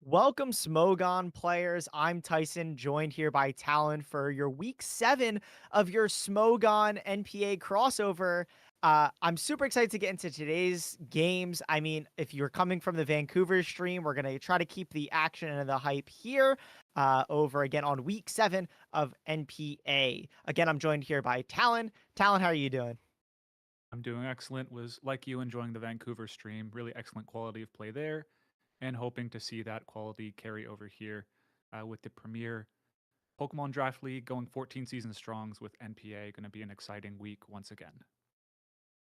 Welcome, Smogon players. I'm Tyson, joined here by Talon for your week 7 of your Smogon NPA crossover. I'm super excited to get into today's games. I mean, if you're coming from the Vancouver stream, we're going to try to keep the action and the hype here over again on week 7 of NPA. Again, I'm joined here by Talon. Talon, how are you doing? I'm doing excellent. Was like you enjoying the Vancouver stream. Really excellent quality of play there, and hoping to see that quality carry over here with the premier Pokemon Draft League going 14 season strongs with NPA. Going to be an exciting week once again.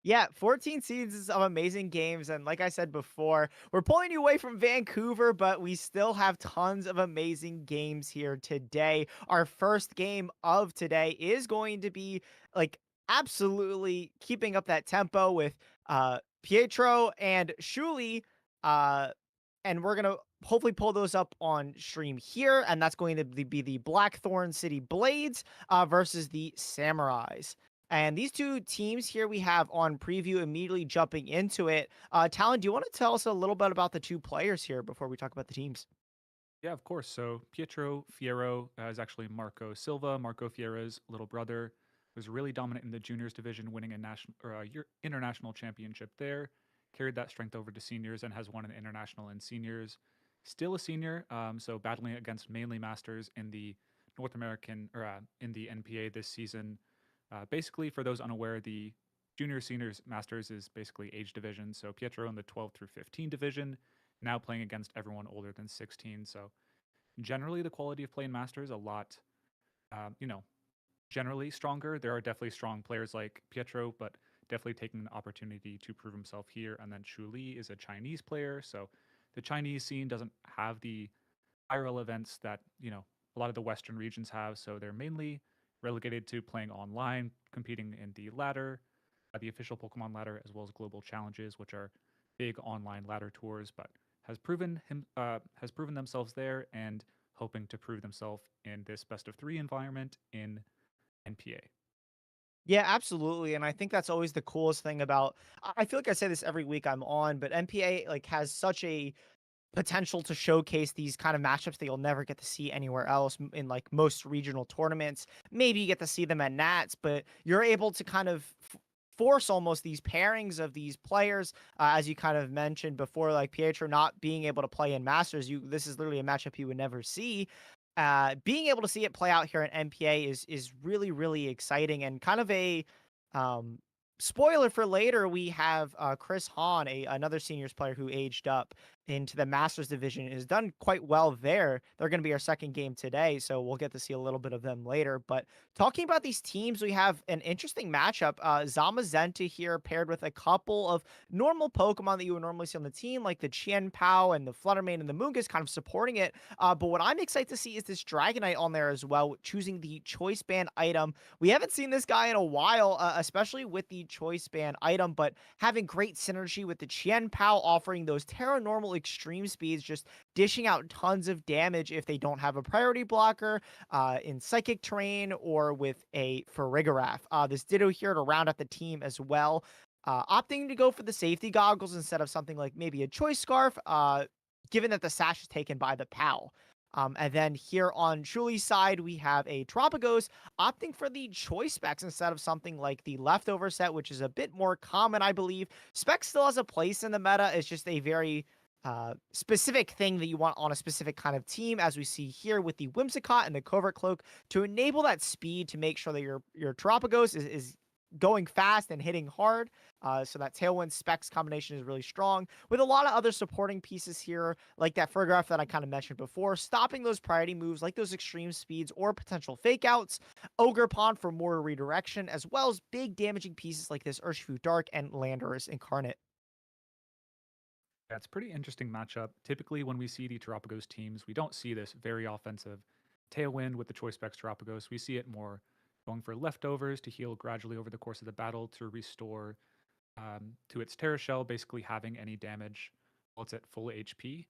Yeah, 14 seasons of amazing games. And like I said before, we're pulling you away from Vancouver, but we still have tons of amazing games here today. Our first game of today is going to be like absolutely keeping up that tempo with Pietro and Shuli. Uh, and we're going to hopefully pull those up on stream here. And that's going to be the Blackthorn City Blades versus the Samurais. And these two teams here we have on preview immediately jumping into it. Talon, do you want to tell us a little bit about the two players here before we talk about the teams? Yeah, of course. So Pietro Fierro is actually Marco Silva, Marco Fierro's little brother. Was really dominant in the juniors division, winning a national or international championship there. Carried that strength over to seniors and has won an international in seniors. Still a senior, so battling against mainly masters in the North American or in the NPA this season. Basically, for those unaware, the junior seniors masters is basically age division. So Pietro in the 12 through 15 division, now playing against everyone older than 16. So generally, the quality of play in masters a lot, um, you know, generally stronger. There are definitely strong players like Pietro, but definitely taking an opportunity to prove himself here. And then Chu Li is a Chinese player, so the Chinese scene doesn't have the viral events that a lot of the Western regions have. So they're mainly relegated to playing online, competing in the ladder, the official Pokemon ladder, as well as global challenges, which are big online ladder tours. But has proven themselves there and hoping to prove themselves in this best of three environment in NPA. Yeah, absolutely. And I think that's always the coolest thing about I feel like I say this every week I'm on, but NPA like has such a potential to showcase these kind of matchups that you'll never get to see anywhere else in like most regional tournaments. Maybe you get to see them at Nats, but you're able to kind of force almost these pairings of these players, as you kind of mentioned before, like Pietro not being able to play in Masters. You This is literally a matchup you would never see. Being able to see it play out here at NPA is really really exciting and kind of a um, spoiler for later. We have Chris Hahn, another seniors player who aged up into the Masters division and has done quite well there. They're going to be our second game today, so we'll get to see a little bit of them later. But talking about these teams, we have an interesting matchup. Zamazenta here paired with a couple of normal Pokemon that you would normally see on the team, like the Chien Pao and the Fluttermane and the Moongus kind of supporting it. But what I'm excited to see is this Dragonite on there as well, choosing the Choice Band item. We haven't seen this guy in a while, especially with the Choice Band item, but having great synergy with the Chien Pao, offering those Terra Normal extreme speeds, just dishing out tons of damage if they don't have a priority blocker in Psychic Terrain or with a Farigiraf. This Ditto here to round out the team as well. Opting to go for the safety goggles instead of something like maybe a Choice Scarf, given that the sash is taken by the POW. And then here on Shuli's side, we have a Tropicos opting for the choice specs instead of something like the leftover set, which is a bit more common, I believe. Specs still has a place in the meta. It's just a very specific thing that you want on a specific kind of team, as we see here with the Whimsicott and the Covert Cloak, to enable that speed to make sure that your Tropicos is going fast and hitting hard. So that Tailwind specs combination is really strong, with a lot of other supporting pieces here, like that Farigiraf that I kind of mentioned before, stopping those priority moves like those extreme speeds or potential fake outs, Ogre Pond for more redirection, as well as big damaging pieces like this Urshifu Dark and Landorus Incarnate. Yeah, it's a pretty interesting matchup. Typically, when we see the Terapagos teams, we don't see this very offensive tailwind with the choice specs Terapagos. We see it more going for leftovers to heal gradually over the course of the battle to restore to its Terra Shell, basically having any damage while it's at full HP.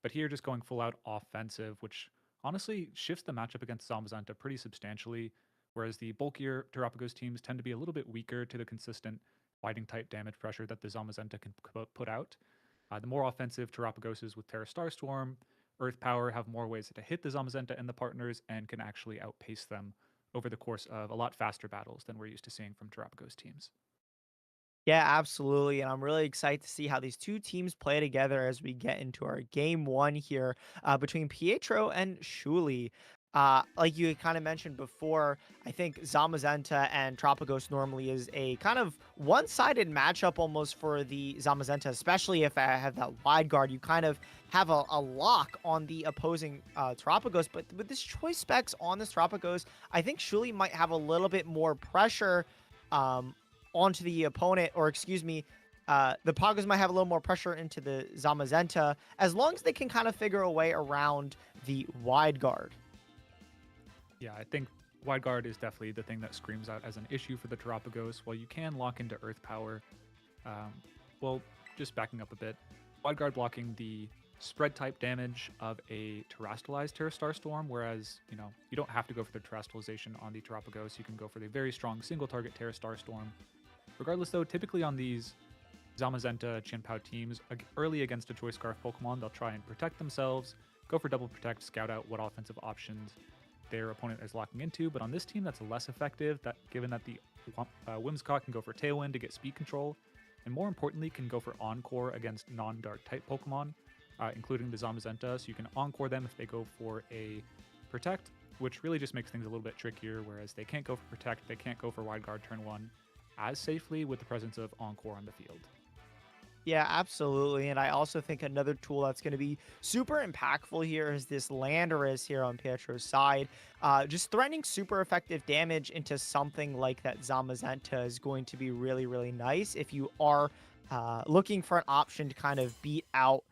But here, just going full out offensive, which honestly shifts the matchup against Zamazenta pretty substantially. Whereas the bulkier Terapagos teams tend to be a little bit weaker to the consistent fighting type damage pressure that the Zamazenta can put out. The more offensive Terapagoses with Terra Starstorm, Earth Power have more ways to hit the Zamazenta and the partners and can actually outpace them over the course of a lot faster battles than we're used to seeing from Terapagos teams. Yeah, absolutely. And I'm really excited to see how these two teams play together as we get into our game one here between Pietro and Shuli. Like you kind of mentioned before, I think Zamazenta and Tropicos normally is a kind of one-sided matchup almost for the Zamazenta, especially if I have that wide guard. You kind of have a lock on the opposing Tropicos, but with this choice specs on this Tropicos, I think Shuli might have a little bit more pressure um, onto the opponent, or excuse me, the Poggers might have a little more pressure into the Zamazenta as long as they can kind of figure a way around the wide guard. Yeah, I think wide guard is definitely the thing that screams out as an issue for the Terapagos. While you can lock into Earth Power, um, well, just backing up a bit, wide guard blocking the spread type damage of a terrestrialized Terra Starstorm, whereas, you don't have to go for the terrestrialization on the Terapagos. You can go for the very strong single target Terra Starstorm. Regardless, though, typically on these Zamazenta Chien-Pao teams, early against a Choice Scarf Pokemon, they'll try and protect themselves, go for double protect, scout out what offensive options their opponent is locking into. But on this team, that's less effective, given that the Whimsicott can go for Tailwind to get speed control, and more importantly, can go for Encore against non-Dark type Pokemon, including the Zamazenta. So you can Encore them if they go for a Protect, which really just makes things a little bit trickier, whereas they can't go for Protect, they can't go for Wide Guard turn 1 as safely with the presence of Encore on the field. Yeah, absolutely. And I also think another tool that's going to be super impactful here is this Landorus here on Pietro's side. Just threatening super effective damage into something like that Zamazenta is going to be really, really nice if you are looking for an option to kind of beat out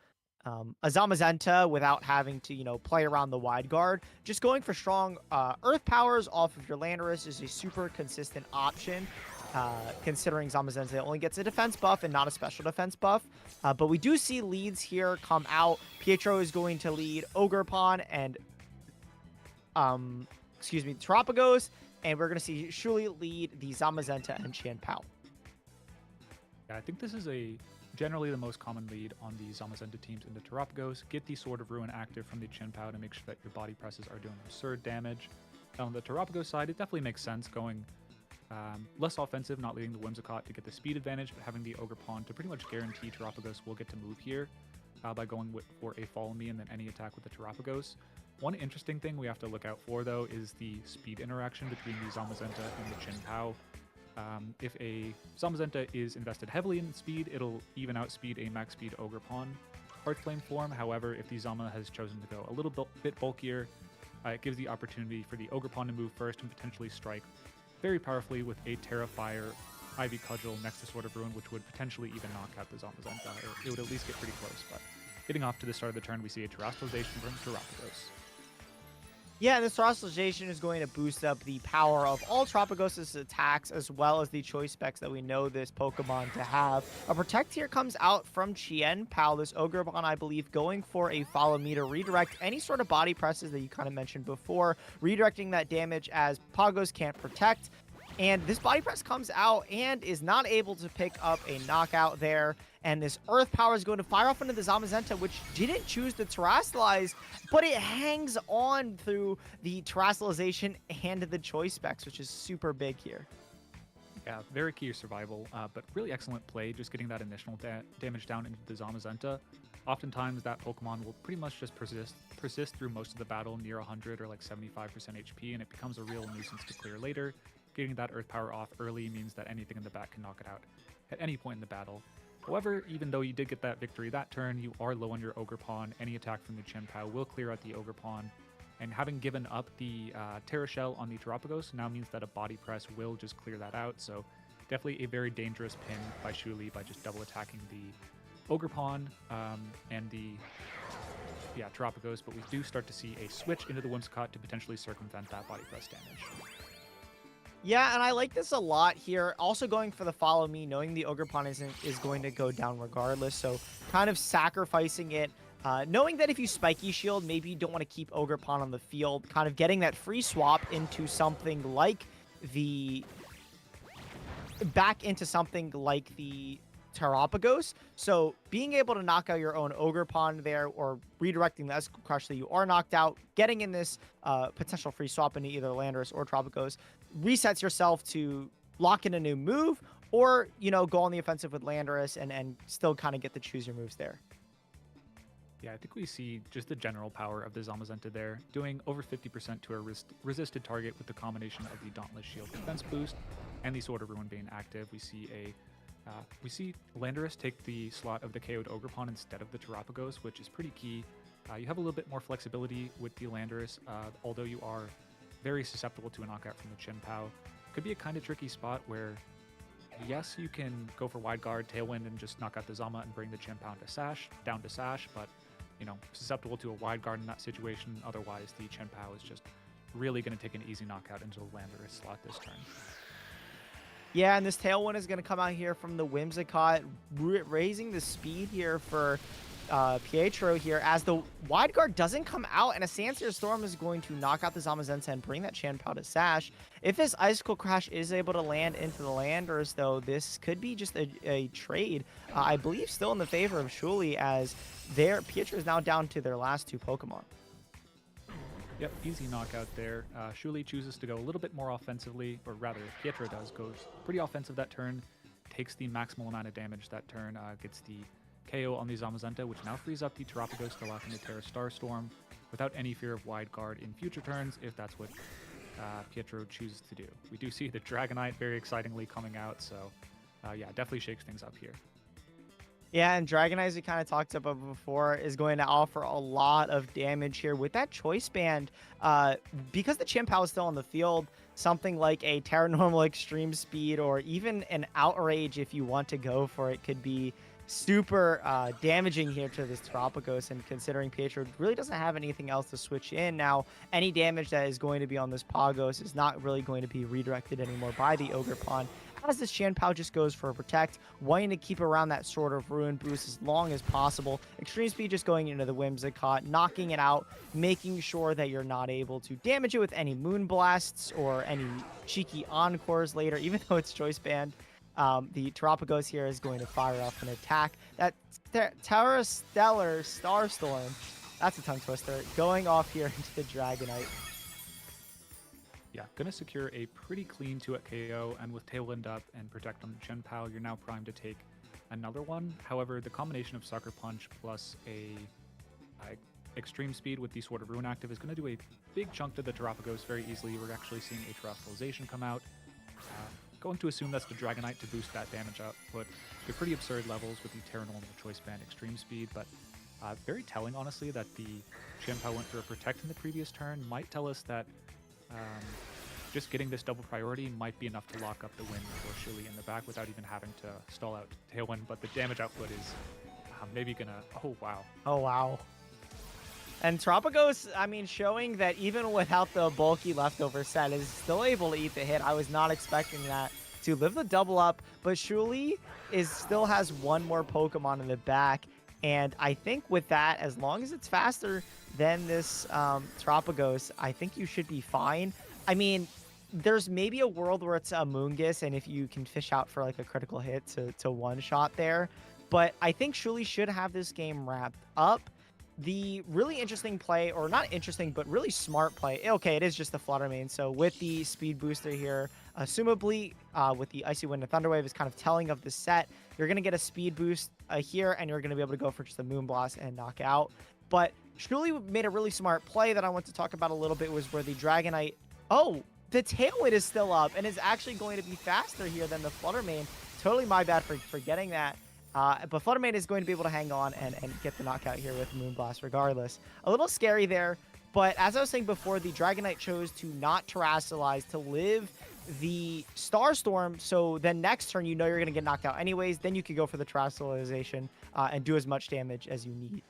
a Zamazenta without having to, play around the wide guard. Just going for strong earth powers off of your Landorus is a super consistent option. Considering Zamazenta only gets a defense buff and not a special defense buff. But we do see leads here come out. Pietro is going to lead Ogerpon and, Terapagos. And we're going to see Shuli lead the Zamazenta and Chien-Pao. Yeah, I think this is generally the most common lead on the Zamazenta teams in the Terapagos. Get the Sword of Ruin active from the Chien-Pao to make sure that your body presses are doing absurd damage. On the Terapagos side, it definitely makes sense going less offensive, not leading the Whimsicott to get the speed advantage, but having the Ogerpon to pretty much guarantee Terapagos will get to move here by going for a Follow Me and then any attack with the Terapagos. One interesting thing we have to look out for, though, is the speed interaction between the Zamazenta and the Chien-Pao. If a Zamazenta is invested heavily in speed, it'll even outspeed a max speed Ogerpon Heart Flame form. However, if the Zama has chosen to go a little bit bulkier, it gives the opportunity for the Ogerpon to move first and potentially strike very powerfully with a Terra Fire Ivy Cudgel next to Sword of Ruin, which would potentially even knock out the Zamazenta, or it would at least get pretty close. But getting off to the start of the turn, we see a Terrestrialization from Terapagos. Yeah, and this Terrestrialization is going to boost up the power of all Tropicos' attacks, as well as the choice specs that we know this Pokemon to have. A Protect here comes out from Chien-Pao, this Ogerpon, I believe, going for a Follow Me to redirect any sort of body presses that you kind of mentioned before, redirecting that damage as Poggos can't Protect. And this body press comes out and is not able to pick up a knockout there. And this Earth Power is going to fire off into the Zamazenta, which didn't choose to Terrestrialize, but it hangs on through the Terrestrialization and the choice specs, which is super big here. Yeah, very key survival, but really excellent play, just getting that initial damage down into the Zamazenta. Oftentimes, that Pokemon will pretty much just persist through most of the battle near 100 or like 75% HP, and it becomes a real nuisance to clear later. Getting that Earth Power off early means that anything in the back can knock it out at any point in the battle. However, even though you did get that victory that turn, you are low on your Ogerpon. Any attack from the Chien-Pao will clear out the Ogerpon. And having given up the Terra Shell on the Terapagos now means that a Body Press will just clear that out. So definitely a very dangerous pin by Shuli by just double attacking the Ogerpon and the Terapagos. But we do start to see a switch into the Whimsicott to potentially circumvent that Body Press damage. Yeah, and I like this a lot here. Also going for the Follow Me, knowing the Ogerpon is going to go down regardless. So kind of sacrificing it. Knowing that if you Spiky Shield, maybe you don't want to keep Ogerpon on the field. Kind of getting that free swap into something like the... back into something like the Terapagos. So being able to knock out your own Ogre Pawn there, or redirecting the Icicle Crush that you are knocked out, getting in this potential free swap into either Landorus or Terapagos, resets yourself to lock in a new move, or, you know, go on the offensive with Landorus and still kind of get to choose your moves there. Yeah, I think we see just the general power of the Zamazenta there, doing over 50% to a resisted target with the combination of the Dauntless Shield defense boost and the Sword of Ruin being active. We see Landorus take the slot of the KO'd Ogre Pawn instead of the Terapagos, which is pretty key. You have a little bit more flexibility with the Landorus, although you are very susceptible to a knockout from the Chin Pao. Could be a kind of tricky spot where, yes, you can go for wide guard, Tailwind, and just knock out the Zama and bring the Chin Pao down to Sash, but, you know, susceptible to a wide guard in that situation. Otherwise, the Chin Pao is just really going to take an easy knockout into the Landorus slot this turn. Yeah, and this Tailwind is going to come out here from the Whimsicott, raising the speed here for Pietro here, as the wide guard doesn't come out, and a Sandseer Storm is going to knock out the Zamazenta and bring that Chin Pao to Sash. If this Icicle Crash is able to land into the Landers, though, this could be just a trade. I believe still in the favor of Shuli, as Pietro is now down to their last 2 Pokemon. Yep, easy knockout there. Shuli chooses to go a little bit more offensively, or rather, Pietro goes pretty offensive that turn, takes the maximal amount of damage that turn, gets the KO on the Zamazenta, which now frees up the Terapagos to lock into Terra Starstorm without any fear of wide guard in future turns, if that's what Pietro chooses to do. We do see the Dragonite very excitingly coming out, so yeah, definitely shakes things up here. Yeah, and Dragonite, as we kind of talked about before, is going to offer a lot of damage here with that Choice Band. Because the Chin Pao is still on the field, something like a Terranormal Extreme Speed or even an Outrage, if you want to go for it, could be super damaging here to this Terapagos, and considering Pietro really doesn't have anything else to switch in now, any damage that is going to be on this Pagos is not really going to be redirected anymore by the Ogre Pawn, as this Chin Pao just goes for a Protect, wanting to keep around that Sword of Ruin boost as long as possible. Extreme Speed just going into the Whimsicott, knocking it out, making sure that you're not able to damage it with any Moon Blasts or any cheeky Encores later, even though it's Choice Band. The Terapagos here is going to fire off an attack. That Terra Stellar Starstorm, that's a tongue twister, going off here into the Dragonite. Yeah, gonna secure a pretty clean 2-hit KO, and with Tailwind up and Protect on the Chin Pao, you're now primed to take another one. However, the combination of Sucker Punch plus a Extreme Speed with the Sword of Ruin active is going to do a big chunk to the Terapagos very easily. We're actually seeing a Terrestrialization come out. Going to assume that's the Dragonite to boost that damage output to pretty absurd levels with the Terranormal Choice Band Extreme Speed, but very telling, honestly, that the Chin Pao went for a Protect in the previous turn. Might tell us that just getting this double priority might be enough to lock up the win for Shuli in the back without even having to stall out Tailwind, but the damage output is maybe gonna... Oh, wow. Oh, wow. And Terapagos, I mean, showing that even without the bulky leftover set, is still able to eat the hit. I was not expecting that to live the double up, but Shuli still has one more Pokemon in the back, and I think with that, as long as it's faster than this Terapagos, I think you should be fine. I mean, there's maybe a world where it's a Moongus, and if you can fish out for like a critical hit to one-shot there, but I think Shuli should have this game wrapped up. The really interesting play, or not interesting, but really smart play. Okay, it is just the Flutter Mane. So with the speed booster here, assumably with the Icy Wind and Thunder Wave is kind of telling of the set. You're going to get a speed boost here, and you're going to be able to go for just a Moonblast and knock out. But Shuli made a really smart play that I want to talk about a little bit, was where the Dragonite... Oh, the Tailwind is still up and is actually going to be faster here than the Flutter Mane. Totally my bad for forgetting that. But Flutter Mane is going to be able to hang on and get the knockout here with Moonblast regardless. A little scary there, but as I was saying before, the Dragonite chose to not Terrasilize, to live the Starstorm, so then next turn you know you're going to get knocked out anyways. Then you could go for the Terrasalization and do as much damage as you need.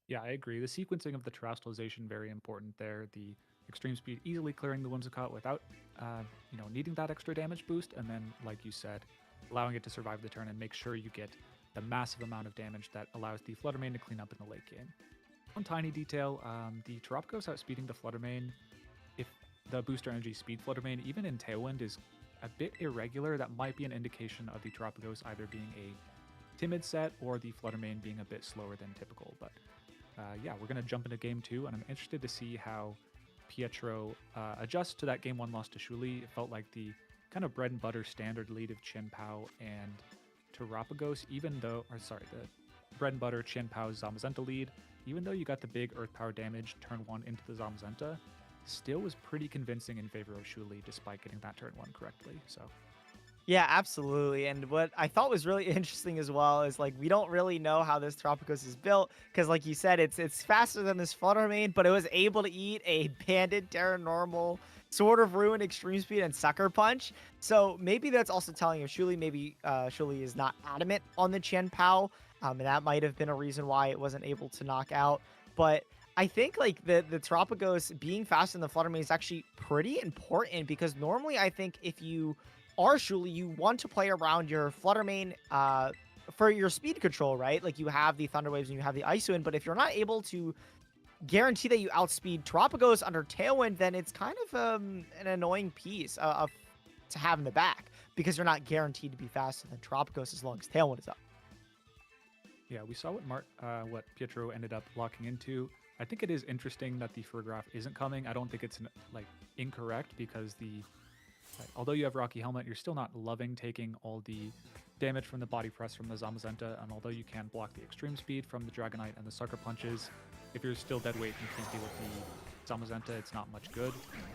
Yeah, I agree. The sequencing of the Terrestrialization, very important there. The Extreme Speed easily clearing the Whimsicott without needing that extra damage boost, and then, like you said, allowing it to survive the turn and make sure you get the massive amount of damage that allows the Flutter Mane to clean up in the late game. One tiny detail, the Terapagos outspeeding the Flutter Mane, if the booster energy speed Flutter Mane, even in Tailwind, is a bit irregular. That might be an indication of the Tropicos either being a timid set or the Flutter Mane being a bit slower than typical. But yeah, we're going to jump into game 2, and I'm interested to see how Pietro adjusts to that game 1 loss to Shuli. It felt like the kind of bread and butter standard lead of Chen Pao and Terapagos, even though, or sorry, the bread and butter Chen Pao Zamazenta lead, even though you got the big Earth Power damage turn 1 into the Zamazenta, still was pretty convincing in favor of Shuli despite getting that turn 1 correctly. So Yeah, absolutely. And what I thought was really interesting as well is like we don't really know how this Tropicos is built because, like you said, it's faster than this Flutter Mane, but it was able to eat a Banded Terra Normal, sort of Ruin, Extreme Speed, and Sucker Punch. So maybe that's also telling you Shuli maybe Shuli is not adamant on the Chen Pao, and that might have been a reason why it wasn't able to knock out. But I think like the Tropicos being fast in the Flutter Mane is actually pretty important because normally I think if you are Shuli, you want to play around your Flutter Mane for your speed control, right? Like you have the Thunder Waves and you have the Ice Wind, but if you're not able to guarantee that you outspeed Terapagos under Tailwind, then it's kind of an annoying piece to have in the back because you're not guaranteed to be faster than Terapagos as long as Tailwind is up. yeah, we saw what Pietro ended up locking into. I think it is interesting that the Fergraph isn't coming. I don't think it's like incorrect because although you have Rocky Helmet, you're still not loving taking all the damage from the body press from the Zamazenta, and although you can block the extreme speed from the Dragonite and the Sucker Punches, if you're still dead weight and you can't deal with the Zamazenta, it's not much good.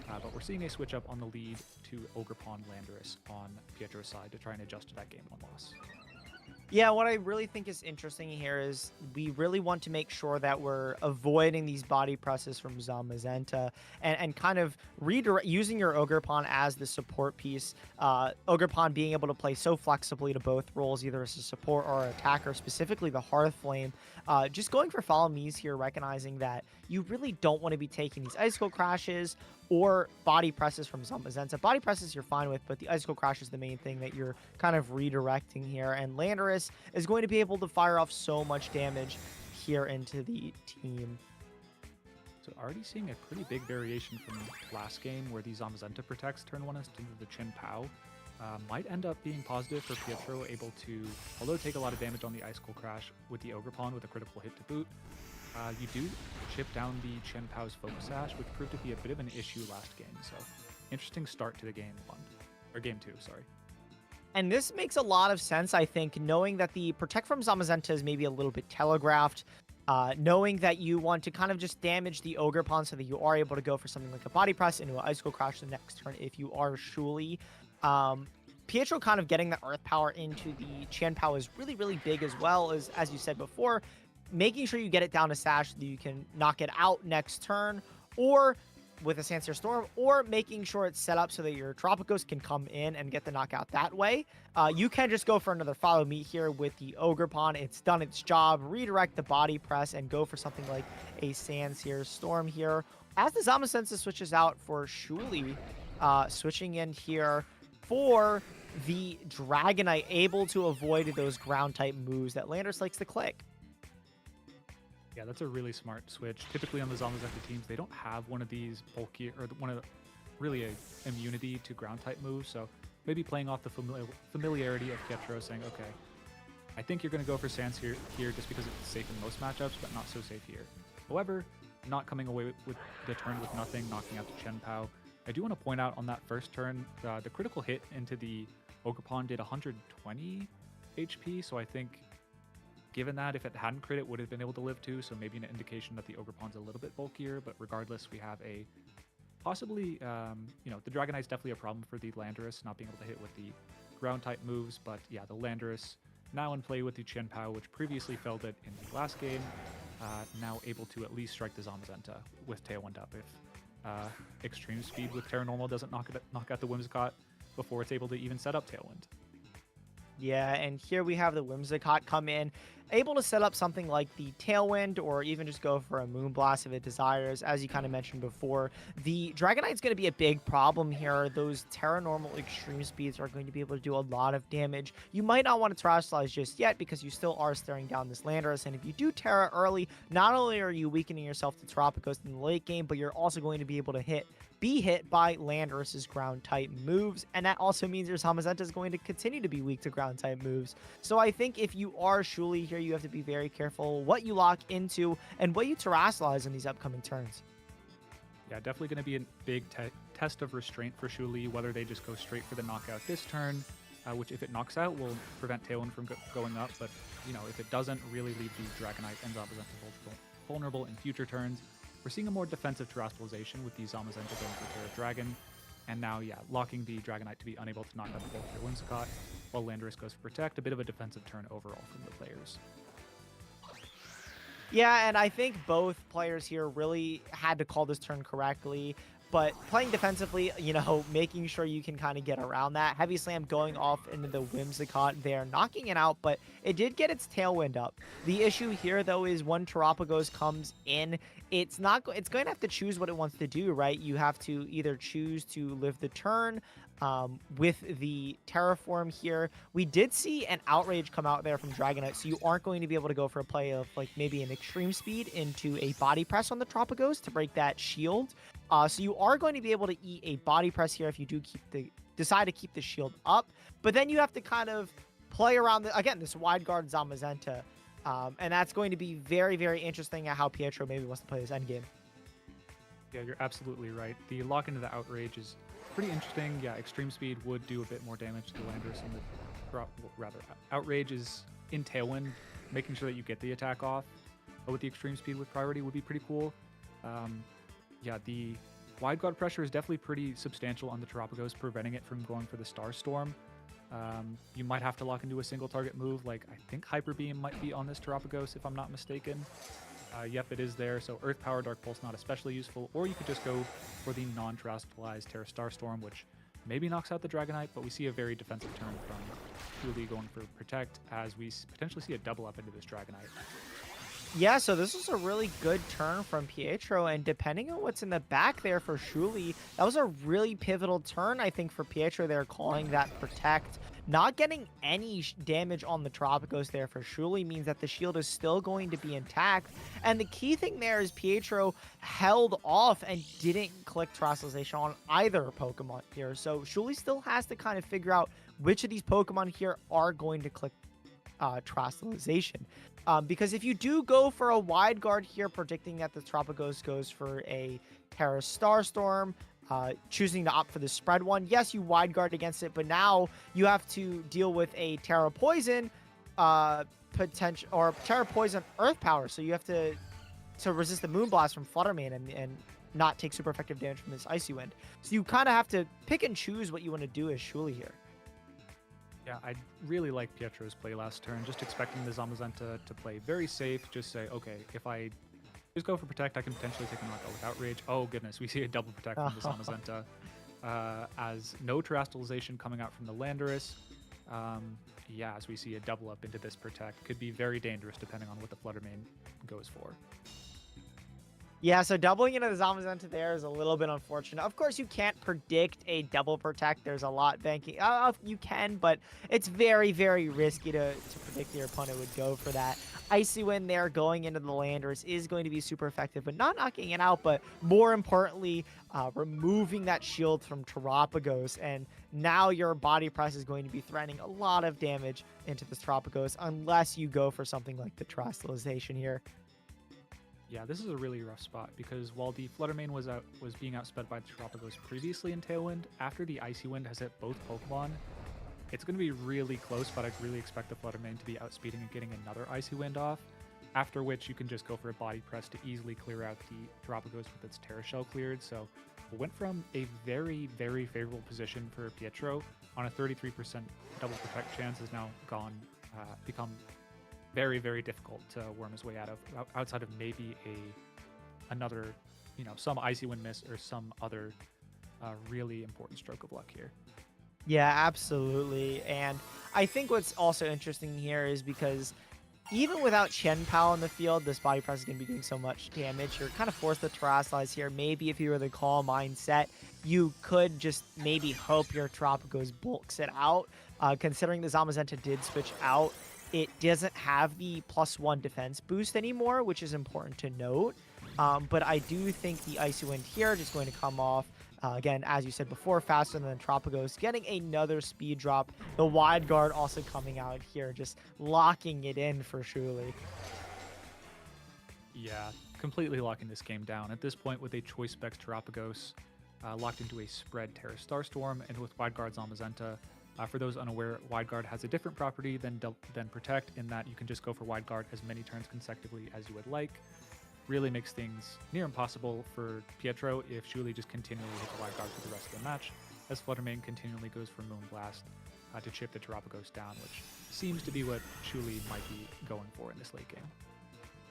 But we're seeing a switch up on the lead to Ogre Pawn Landorus on Pietro's side to try and adjust to that game 1 loss. Yeah, what I really think is interesting here is we really want to make sure that we're avoiding these body presses from Zamazenta and kind of using your Ogre Pawn as the support piece. Ogre Pawn being able to play so flexibly to both roles, either as a support or an attacker, specifically the Hearth Flame. Just going for Follow Me's here, recognizing that you really don't want to be taking these Icicle Crashes or body presses from Zamazenta. Body presses you're fine with, but the Icicle Crash is the main thing that you're kind of redirecting here. And Landorus is going to be able to fire off so much damage here into the team. So already seeing a pretty big variation from last game where the Zamazenta protects turn 1 into the Chen Pao. Might end up being positive for Pietro, able to, although take a lot of damage on the Icicle Crash with the Ogre Pawn with a critical hit to boot. You do chip down the Chen Pao's Focus Sash, which proved to be a bit of an issue last game. So interesting start to the game 1, or game 2, sorry. And this makes a lot of sense, I think, knowing that the Protect from Zamazenta is maybe a little bit telegraphed, knowing that you want to kind of just damage the Ogre Pawn so that you are able to go for something like a Body Press into an Icicle Crash the next turn if you are Shuli. Pietro kind of getting the Earth Power into the Chen Pao is really, really big as well, as you said before, making sure you get it down to Sash so that you can knock it out next turn, or with a Sandstorm Storm, or making sure it's set up so that your Tropicos can come in and get the knockout that way. You can just go for another Follow Me here with the Ogre Pawn. It's done its job. Redirect the Body Press and go for something like a Sandstorm Storm here. As the Zamazenta switches out for Shuli, switching in here for the Dragonite, able to avoid those ground-type moves that Landorus likes to click. Yeah, that's a really smart switch. Typically on the Zamazenta teams, they don't have one of these bulky, or one of really a immunity to ground type moves. So maybe playing off the familiarity of Pietro, saying, okay, I think you're going to go for Sands here just because it's safe in most matchups, but not so safe here. However, not coming away with the turn with nothing, knocking out the Chen Pao. I do want to point out on that first turn, the critical hit into the Ogre Pawn did 120 HP, so I think given that, if it hadn't crit, it would have been able to live too, so maybe an indication that the Ogre Pawn's a little bit bulkier, but regardless, we have a possibly, the Dragonite's definitely a problem for the Landorus, not being able to hit with the ground-type moves, but yeah, the Landorus now in play with the Chen Pao, which previously failed it in the last game, now able to at least strike the Zamazenta with Tailwind up if Extreme Speed with Terra Normal doesn't knock out the Whimsicott before it's able to even set up Tailwind. Yeah, and here we have the Whimsicott come in, able to set up something like the Tailwind, or even just go for a Moonblast if it desires. As you kind of mentioned before, the Dragonite's going to be a big problem here. Those Terra Normal Extreme Speeds are going to be able to do a lot of damage. You might not want to Terastallize just yet because you still are staring down this Landorus, and if you do Terra early, not only are you weakening yourself to Tropicos in the late game, but you're also going to be able to hit be hit by Landorus's ground type moves, and that also means your Zamazenta is going to continue to be weak to ground type moves. So I think if you are Shuli here, you have to be very careful what you lock into and what you terastallize in these upcoming turns. Yeah, definitely going to be a big test of restraint for Shuli, whether they just go straight for the knockout this turn, which if it knocks out will prevent Thaison from going up, but if it doesn't, really leave the Dragonite and Zamazenta vulnerable in future turns. We're seeing a more defensive terastallization with the Zamazenta going for Terra Dragon, and now, yeah, locking the Dragonite to be unable to knock out the Volcare Whimsicott, while Landorus goes for Protect, a bit of a defensive turn overall from the players. Yeah, and I think both players here really had to call this turn correctly. But playing defensively, making sure you can kind of get around that. Heavy Slam going off into the Whimsicott there, knocking it out, but it did get its Tailwind up. The issue here, though, is when Terapagos comes in, it's going to have to choose what it wants to do, right? You have to either choose to live the turn with the Terraform here. We did see an Outrage come out there from Dragonite, so you aren't going to be able to go for a play of like maybe an Extreme Speed into a Body Press on the Terapagos to break that shield. So you are going to be able to eat a Body Press here if you do decide to keep the shield up, but then you have to kind of play around again this wide guard Zamazenta, and that's going to be very, very interesting at how Pietro maybe wants to play this endgame. Yeah, you're absolutely right. The lock into the Outrage is pretty interesting. Yeah, Extreme Speed would do a bit more damage to the Landorus, and Outrage is in Tailwind, making sure that you get the attack off, but with the Extreme Speed with priority would be pretty cool. Yeah, the wide guard pressure is definitely pretty substantial on the Terapagos, preventing it from going for the Star Storm. You might have to lock into a single target move, like I think Hyper Beam might be on this Terapagos if I'm not mistaken. Yep, it is there, so Earth Power, Dark Pulse not especially useful, or you could just go for the non-terastallized Terra Star Storm, which maybe knocks out the Dragonite, but we see a very defensive turn from Shuli going for Protect, as we potentially see a double up into this Dragonite. Yeah, so this was a really good turn from Pietro, and depending on what's in the back there for Shuli, that was a really pivotal turn, I think, for Pietro there, calling that Protect. Not getting any damage on the Tropicos there for Shuli means that the shield is still going to be intact, and the key thing there is Pietro held off and didn't click Terastallization on either Pokemon here, so Shuli still has to kind of figure out which of these Pokemon here are going to click Terastallization. Because if you do go for a wide guard here, predicting that the Tropicos goes for a Terra Starstorm, choosing to opt for the spread one, yes, you wide guard against it, but now you have to deal with a Terra Poison potential, or Terra Poison Earth Power, so you have to resist the Moonblast from Fluttermane and not take super effective damage from this Icy Wind. So you kind of have to pick and choose what you want to do as Shuli here. Yeah, I really like Pietro's play last turn, just expecting the Zamazenta to play very safe, just say, okay, if I just go for Protect, I can potentially take a knockout with Outrage. Oh goodness, we see a double Protect from the Zamazenta. As no Terastallization coming out from the Landorus. Yeah, as we see a double up into this Protect. Could be very dangerous depending on what the Fluttermane goes for. Yeah, so doubling into the Zamazenta there is a little bit unfortunate. Of course, you can't predict a double Protect. There's a lot banking. You can, but it's very, very risky to predict your opponent would go for that. Icy Wind there going into the Landorus is going to be super effective, but not knocking it out, but more importantly, removing that shield from Terapagos. And now your Body Press is going to be threatening a lot of damage into this Terapagos unless you go for something like the Terastallization here. Yeah, this is a really rough spot, because while the Fluttermane was being outsped by the Terapagos previously in Tailwind, after the Icy Wind has hit both Pokemon, it's going to be really close, but I'd really expect the Fluttermane to be outspeeding and getting another Icy Wind off, after which you can just go for a Body Press to easily clear out the Terapagos with its Terra Shell cleared. So it went from a very, very favorable position for Pietro on a 33% double Protect chance has now become very, very difficult to worm his way out of, outside of maybe another, some Icy Wind miss or some other really important stroke of luck here. Yeah, absolutely. And I think what's also interesting here is because even without Chien-Pao in the field, this Body Press is going to be doing so much damage. You're kind of forced to Terastallize here. Maybe if you were the call mindset, you could just maybe hope your Terapagos bulks it out. Considering the Zamazenta did switch out, it doesn't have the +1 defense boost anymore, which is important to note. But I do think the Icy Wind here is going to come off. Again, as you said before, faster than Tropicos, getting another speed drop. The wide guard also coming out here, just locking it in for Shuli. Yeah, completely locking this game down. At this point, with a Choice Specs Terapagos locked into a spread Terra Starstorm, and with Wide Guard's Zamazenta. For those unaware, Wide Guard has a different property than Protect in that you can just go for Wide Guard as many turns consecutively as you would like. Really makes things near impossible for Pietro if Shuli just continually hits Wide Guard for the rest of the match, as Fluttermane continually goes for Moonblast to chip the Terapagos down, which seems to be what Shuli might be going for in this late game.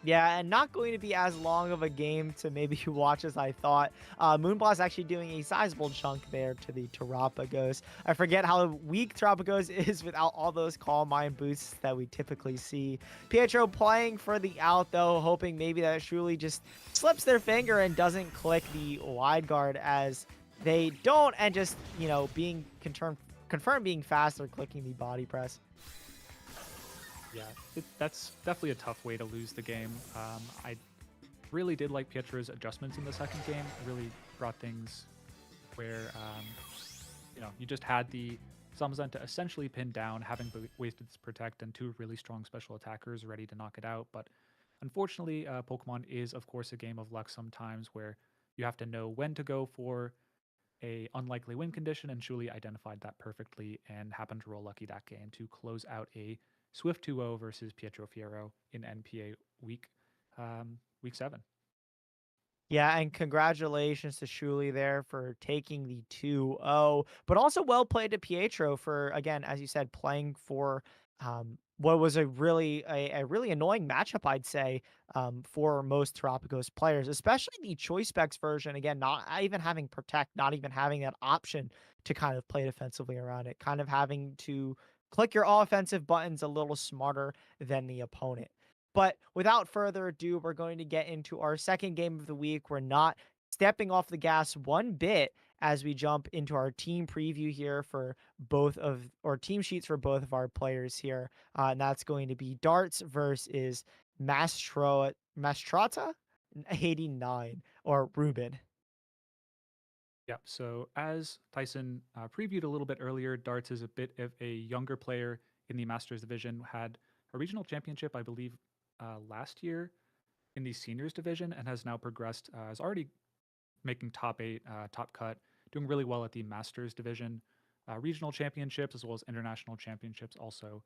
Yeah, and not going to be as long of a game to maybe watch as I thought. Moonblast actually doing a sizable chunk there to the Terapagos. I forget how weak Terapagos is without all those Calm Mind boosts that we typically see. Pietro playing for the out, though, hoping maybe that Shuli just slips their finger and doesn't click the wide guard as they don't, and just, being confirmed being fast or clicking the body press. Yeah, that's definitely a tough way to lose the game. I really did like Pietro's adjustments in the second game. It really brought things where, you just had the Zamazenta essentially pinned down, having wasted its Protect and two really strong special attackers ready to knock it out. But unfortunately, Pokemon is, of course, a game of luck sometimes where you have to know when to go for a unlikely win condition, and Shuli identified that perfectly and happened to roll lucky that game to close out a Swift 2-0 versus Pietro Fiero in NPA week 7. Yeah, and congratulations to Shuli there for taking the 2-0, but also well played to Pietro for, again, as you said, playing for what was a really annoying matchup, I'd say, for most Terapagos players, especially the Choice Specs version. Again, not even having Protect, not even having that option to kind of play defensively around it, kind of having to click your offensive buttons a little smarter than the opponent. But without further ado, we're going to get into our second game of the week. We're not stepping off the gas one bit as we jump into our team preview here for both of or team sheets for both of our players here. And that's going to be Darts versus Mastrata 89 or Ruben. Yep. So as Thaison previewed a little bit earlier, Darts is a bit of a younger player in the Masters division. Had a regional championship, I believe, last year in the seniors division, and has now progressed. Is already making top 8, top cut, doing really well at the Masters division, regional championships as well as international championships. Also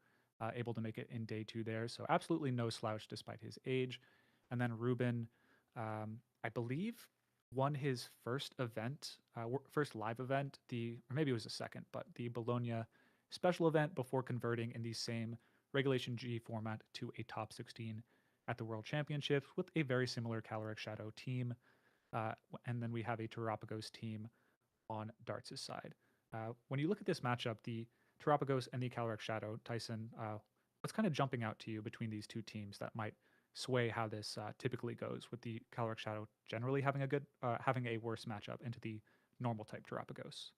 able to make it in day 2 there. So absolutely no slouch despite his age. And then Ruben, I believe, won his first event, first live event, or maybe it was a second, but the Bologna special event before converting in the same Regulation G format to a top 16 at the World Championships with a very similar Calyrex Shadow team. And then we have a Terapagos team on Darts' side. When you look at this matchup, the Terapagos and the Calyrex Shadow, Thaison, what's kind of jumping out to you between these two teams that might sway how this typically goes, with the Calyrex Shadow generally having a worse matchup into the normal type Terapagos?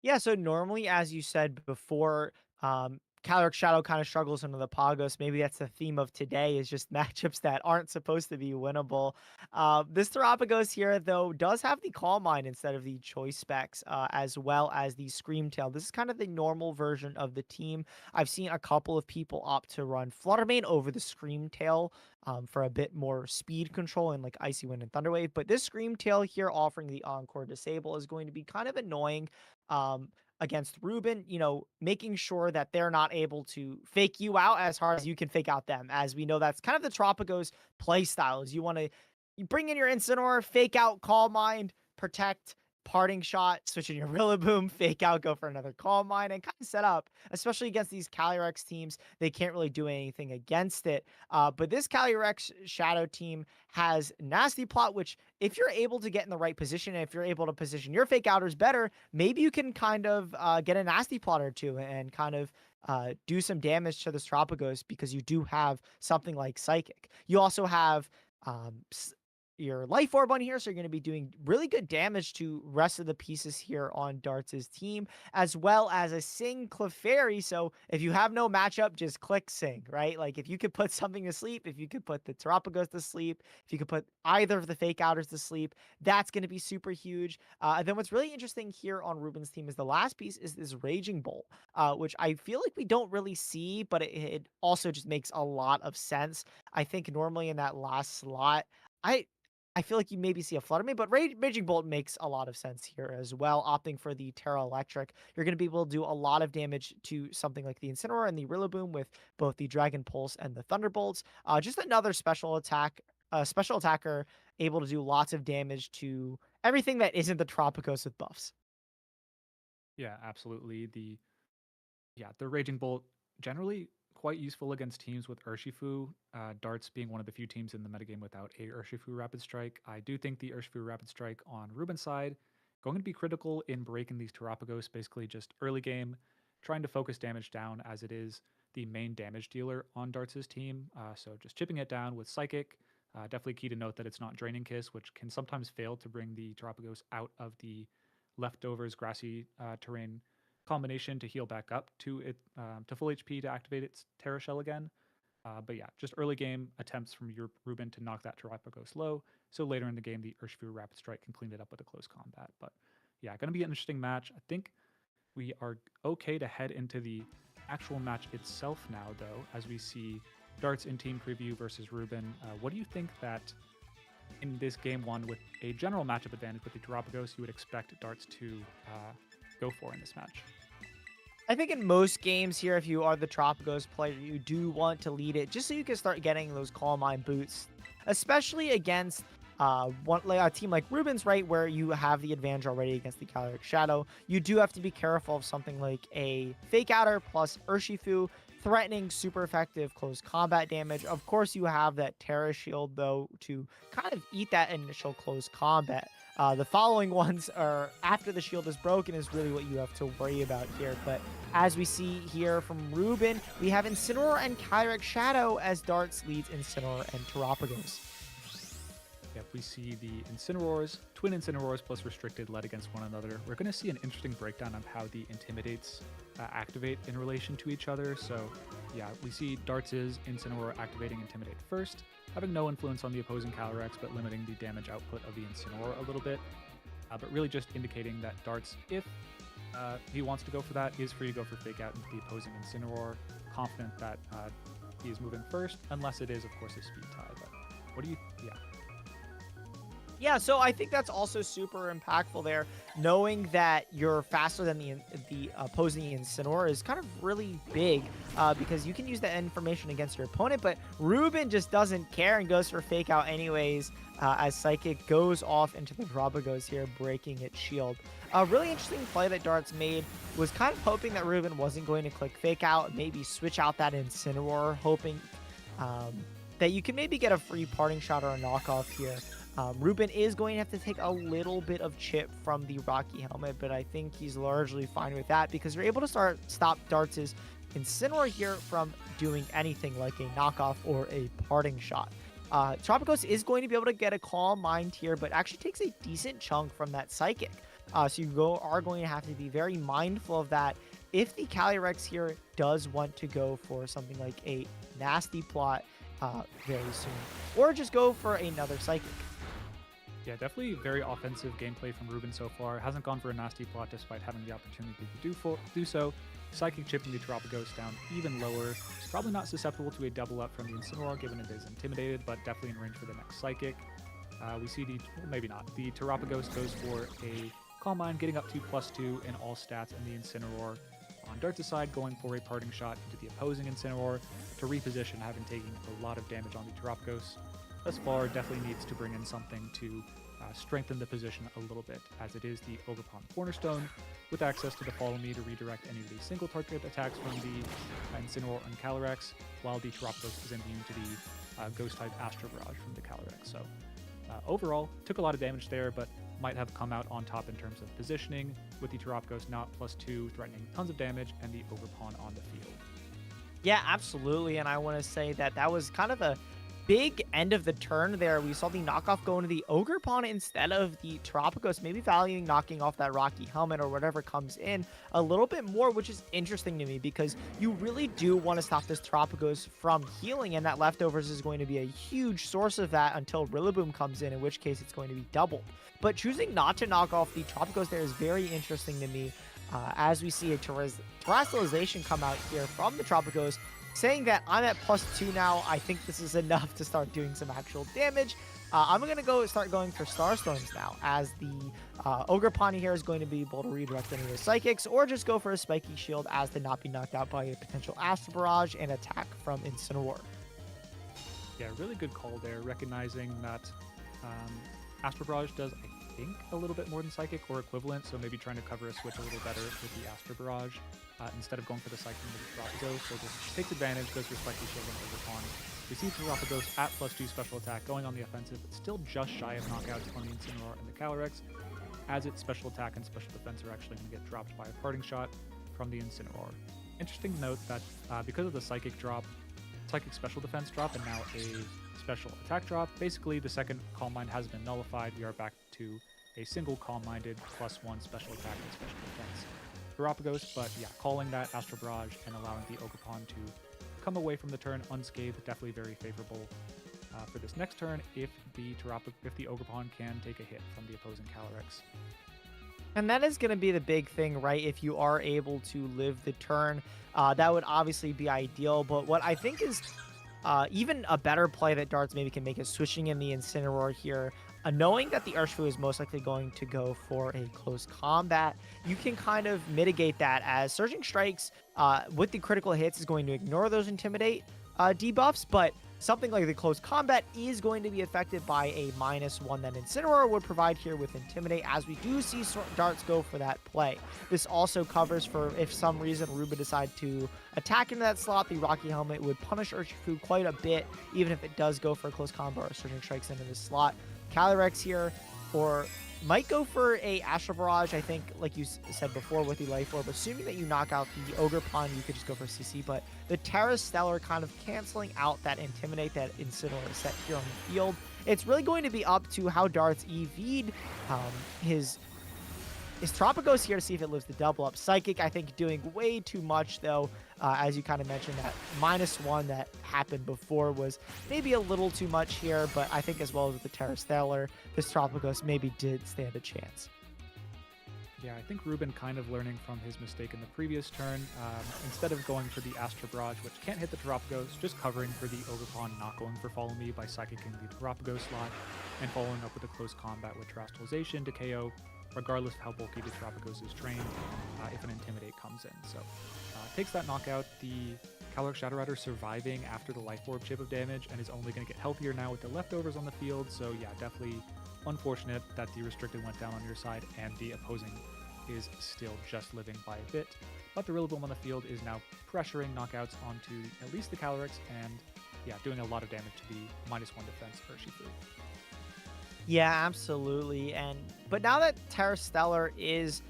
Yeah, so normally, as you said before, Calyrex Shadow kind of struggles into the Pagos. Maybe that's the theme of today, is just matchups that aren't supposed to be winnable. This Terapagos here, though, does have the Calm Mind instead of the Choice Specs, as well as the Scream Tail. This is kind of the normal version of the team. I've seen a couple of people opt to run Fluttermane over the Scream Tail for a bit more speed control in like Icy Wind and Thunderwave. But this Scream Tail here offering the Encore Disable is going to be kind of annoying against Ruben, making sure that they're not able to fake you out as hard as you can fake out them. As we know, that's kind of the Tropicos play style, is you bring in your Incineroar, fake out, Calm Mind, Protect, Parting Shot, switch in your Rillaboom, fake out, go for another Calm Mind, and kind of set up, especially against these Calyrex teams. They can't really do anything against it. But this Calyrex Shadow team has Nasty Plot, which if you're able to get in the right position, and if you're able to position your fake outers better, maybe you can kind of get a Nasty Plot or two and kind of do some damage to this Tropicos, because you do have something like Psychic. You also have your life orb on here, so you're going to be doing really good damage to rest of the pieces here on Darts' team, as well as a Sing Clefairy. So if you have no matchup, just click Sing, right? Like if you could put something to sleep, if you could put the Terapagos to sleep, if you could put either of the Fake Outers to sleep, that's going to be super huge. And then what's really interesting here on Ruben's team is the last piece is this Raging Bolt, which I feel like we don't really see, but it also just makes a lot of sense. I think normally in that last slot, I I feel like you maybe see a Flutter Mane, but Raging Bolt makes a lot of sense here as well. Opting for the Terra Electric, you're going to be able to do a lot of damage to something like the Incineroar and the Rillaboom with both the Dragon Pulse and the Thunderbolts. Just another special attacker able to do lots of damage to everything that isn't the Tropicos with buffs. Yeah, absolutely. The Raging Bolt generally quite useful against teams with Urshifu. Darts being one of the few teams in the metagame without a Urshifu Rapid Strike. I do think the Urshifu Rapid Strike on Ruben's side going to be critical in breaking these Terapagos, basically just early game, trying to focus damage down as it is the main damage dealer on Darts' team. So just chipping it down with Psychic. Definitely key to note that it's not Draining Kiss, which can sometimes fail to bring the Terapagos out of the leftovers grassy terrain combination to heal back up to it to full HP to activate its Terra Shell again. But yeah, just early game attempts from your Ruben to knock that Terapagos low. So later in the game, the Urshifu Rapid Strike can clean it up with a close combat. But yeah, going to be an interesting match. I think we are okay to head into the actual match itself now, though, as we see Darts in team preview versus Ruben. What do you think that in this game one with a general matchup advantage with the Terapagos, you would expect Darts to go for in this match? I think in most games here, if you are the Tropicos player, you do want to lead it just so you can start getting those Calm Mind boots, especially against like a team like Ruben's, right, where you have the advantage already against the Calyrex Shadow. You do have to be careful of something like a Fake Outer plus Urshifu, threatening super effective close combat damage. Of course, you have that Terra Shield, though, to kind of eat that initial close combat. The following ones are after the shield is broken is really what you have to worry about here. But as we see here from Ruben, we have Incineroar and Calyrex Shadow as Darts leads Incineroar and Terapagos. Yep, we see the Incineroars, twin Incineroars plus restricted led against one another. We're going to see an interesting breakdown of how the Intimidates activate in relation to each other. So yeah, we see Darts' Incineroar activating Intimidate first, having no influence on the opposing Calyrex, but limiting the damage output of the Incineroar a little bit. But really just indicating that Darts, if he wants to go for that, is free to go for Fake Out into the opposing Incineroar, confident that he is moving first, unless it is, of course, a speed tie. But what do you... Yeah. Yeah, so I think that's also super impactful there. Knowing that you're faster than the opposing Incineroar is kind of really big because you can use that information against your opponent, but Ruben just doesn't care and goes for Fake Out anyways as Psychic goes off into the Terapagos here, breaking its shield. A really interesting play that Darts made was kind of hoping that Ruben wasn't going to click Fake Out, maybe switch out that Incineroar, hoping that you can maybe get a free parting shot or a knockoff here. Ruben is going to have to take a little bit of chip from the Rocky Helmet, but I think he's largely fine with that because you're able to stop Darts' Incineroar here from doing anything like a knockoff or a parting shot. Tropicos is going to be able to get a Calm Mind here, but actually takes a decent chunk from that Psychic. So you are going to have to be very mindful of that if the Calyrex here does want to go for something like a Nasty Plot very soon, or just go for another Psychic. Yeah, definitely very offensive gameplay from Ruben so far. Hasn't gone for a Nasty Plot despite having the opportunity to do so. Psychic chipping the Terapagos down even lower. Probably not susceptible to a double up from the Incineroar given it is intimidated, but definitely in range for the next Psychic. We see maybe not. The Terapagos goes for a Calm Mind, getting up to +2 in all stats, and the Incineroar on Darts' side going for a parting shot into the opposing Incineroar to reposition, having taken a lot of damage on the Terapagos. Thus far, definitely needs to bring in something to strengthen the position a little bit, as it is the Overpawn Cornerstone, with access to the Follow Me to redirect any of the single target attacks from the Incineroar and Calyrex, while the Terapagos is immune to the Ghost-type Astro Barrage from the Calyrex. So overall, took a lot of damage there, but might have come out on top in terms of positioning, with the Terapagos not +2, threatening tons of damage, and the Overpawn on the field. Yeah, absolutely. And I want to say that that was kind of big end of the turn there, we saw the knockoff go into the Ogre Pawn instead of the Terapagos, maybe valuing knocking off that Rocky Helmet or whatever comes in a little bit more, which is interesting to me because you really do want to stop this Terapagos from healing, and that Leftovers is going to be a huge source of that until Rillaboom comes in which case it's going to be doubled. But choosing not to knock off the Terapagos there is very interesting to me, as we see a Terrestrialization come out here from the Terapagos, saying that I'm at +2 now. I think this is enough to start doing some actual damage. I'm going to start going for Starstorms now, as the Ogre Pawnee here is going to be able to redirect any of the Psychics, or just go for a Spiky Shield as to not be knocked out by a potential Astral Barrage and attack from Incineroar. Yeah, really good call there, recognizing that Astral Barrage does, I think, a little bit more than Psychic or equivalent, so maybe trying to cover a switch a little better with the Astral Barrage instead of going for the Cycling with the Terapagos. So just takes advantage, goes for Spiky Shield and Overpawn. We see Terapagos at +2 special attack, going on the offensive, but still just shy of knockouts on the Incineroar and the Calyrex, as its special attack and special defense are actually going to get dropped by a parting shot from the Incineroar. Interesting to note that because of the Psychic special defense drop, and now a special attack drop, basically the second Calm Mind has been nullified. We are back to a single Calm-Minded +1 special attack and special defense Terapagos, but yeah, calling that Astral Barrage and allowing the Ogerpon to come away from the turn unscathed, definitely very favorable for this next turn if the Ogerpon can take a hit from the opposing Calyrex. And that is going to be the big thing, right? If you are able to live the turn, that would obviously be ideal. But what I think is even a better play that Darts maybe can make is switching in the Incineroar here. Knowing that the Urshifu is most likely going to go for a close combat, you can kind of mitigate that, as Surging Strikes with the critical hits is going to ignore those Intimidate debuffs, but something like the close combat is going to be affected by a -1 that Incineroar would provide here with Intimidate, as we do see Darts go for that play. This also covers for if some reason Ruben decide to attack into that slot, the Rocky Helmet would punish Urshifu quite a bit, even if it does go for a close combat or Surging Strikes into this slot. Calyrex here, or might go for a Astral Barrage, I think, like you said before, with the Life Orb. Assuming that you knock out the Ogre Pawn, you could just go for CC, but the Terra Stellar kind of canceling out that Intimidate that Incineroar is set here on the field. It's really going to be up to how Darts EV'd his Terapagos here to see if it lives the double up. Psychic, I think, doing way too much, though. As you kind of mentioned, that -1 that happened before was maybe a little too much here, but I think as well as with the Terra Stellar, this Terapagos maybe did stand a chance. Yeah, I think Ruben kind of learning from his mistake in the previous turn. Instead of going for the Astral Barrage, which can't hit the Terapagos, just covering for the Ogerpon, not going for Follow Me by Psychicking the Terapagos slot, and following up with a close combat with Terrestrialization to KO, regardless of how bulky the Terapagos is trained, if an Intimidate comes in. So takes that knockout. The Calyrex Shadow Rider surviving after the Life Orb chip of damage, and is only going to get healthier now with the Leftovers on the field. So yeah, definitely unfortunate that the Restricted went down on your side and the opposing is still just living by a bit. But the Rillaboom on the field is now pressuring knockouts onto at least the Calyrex, and yeah, doing a lot of damage to the -1 defense Urshifu. Yeah, absolutely. But now that Terra Stellar is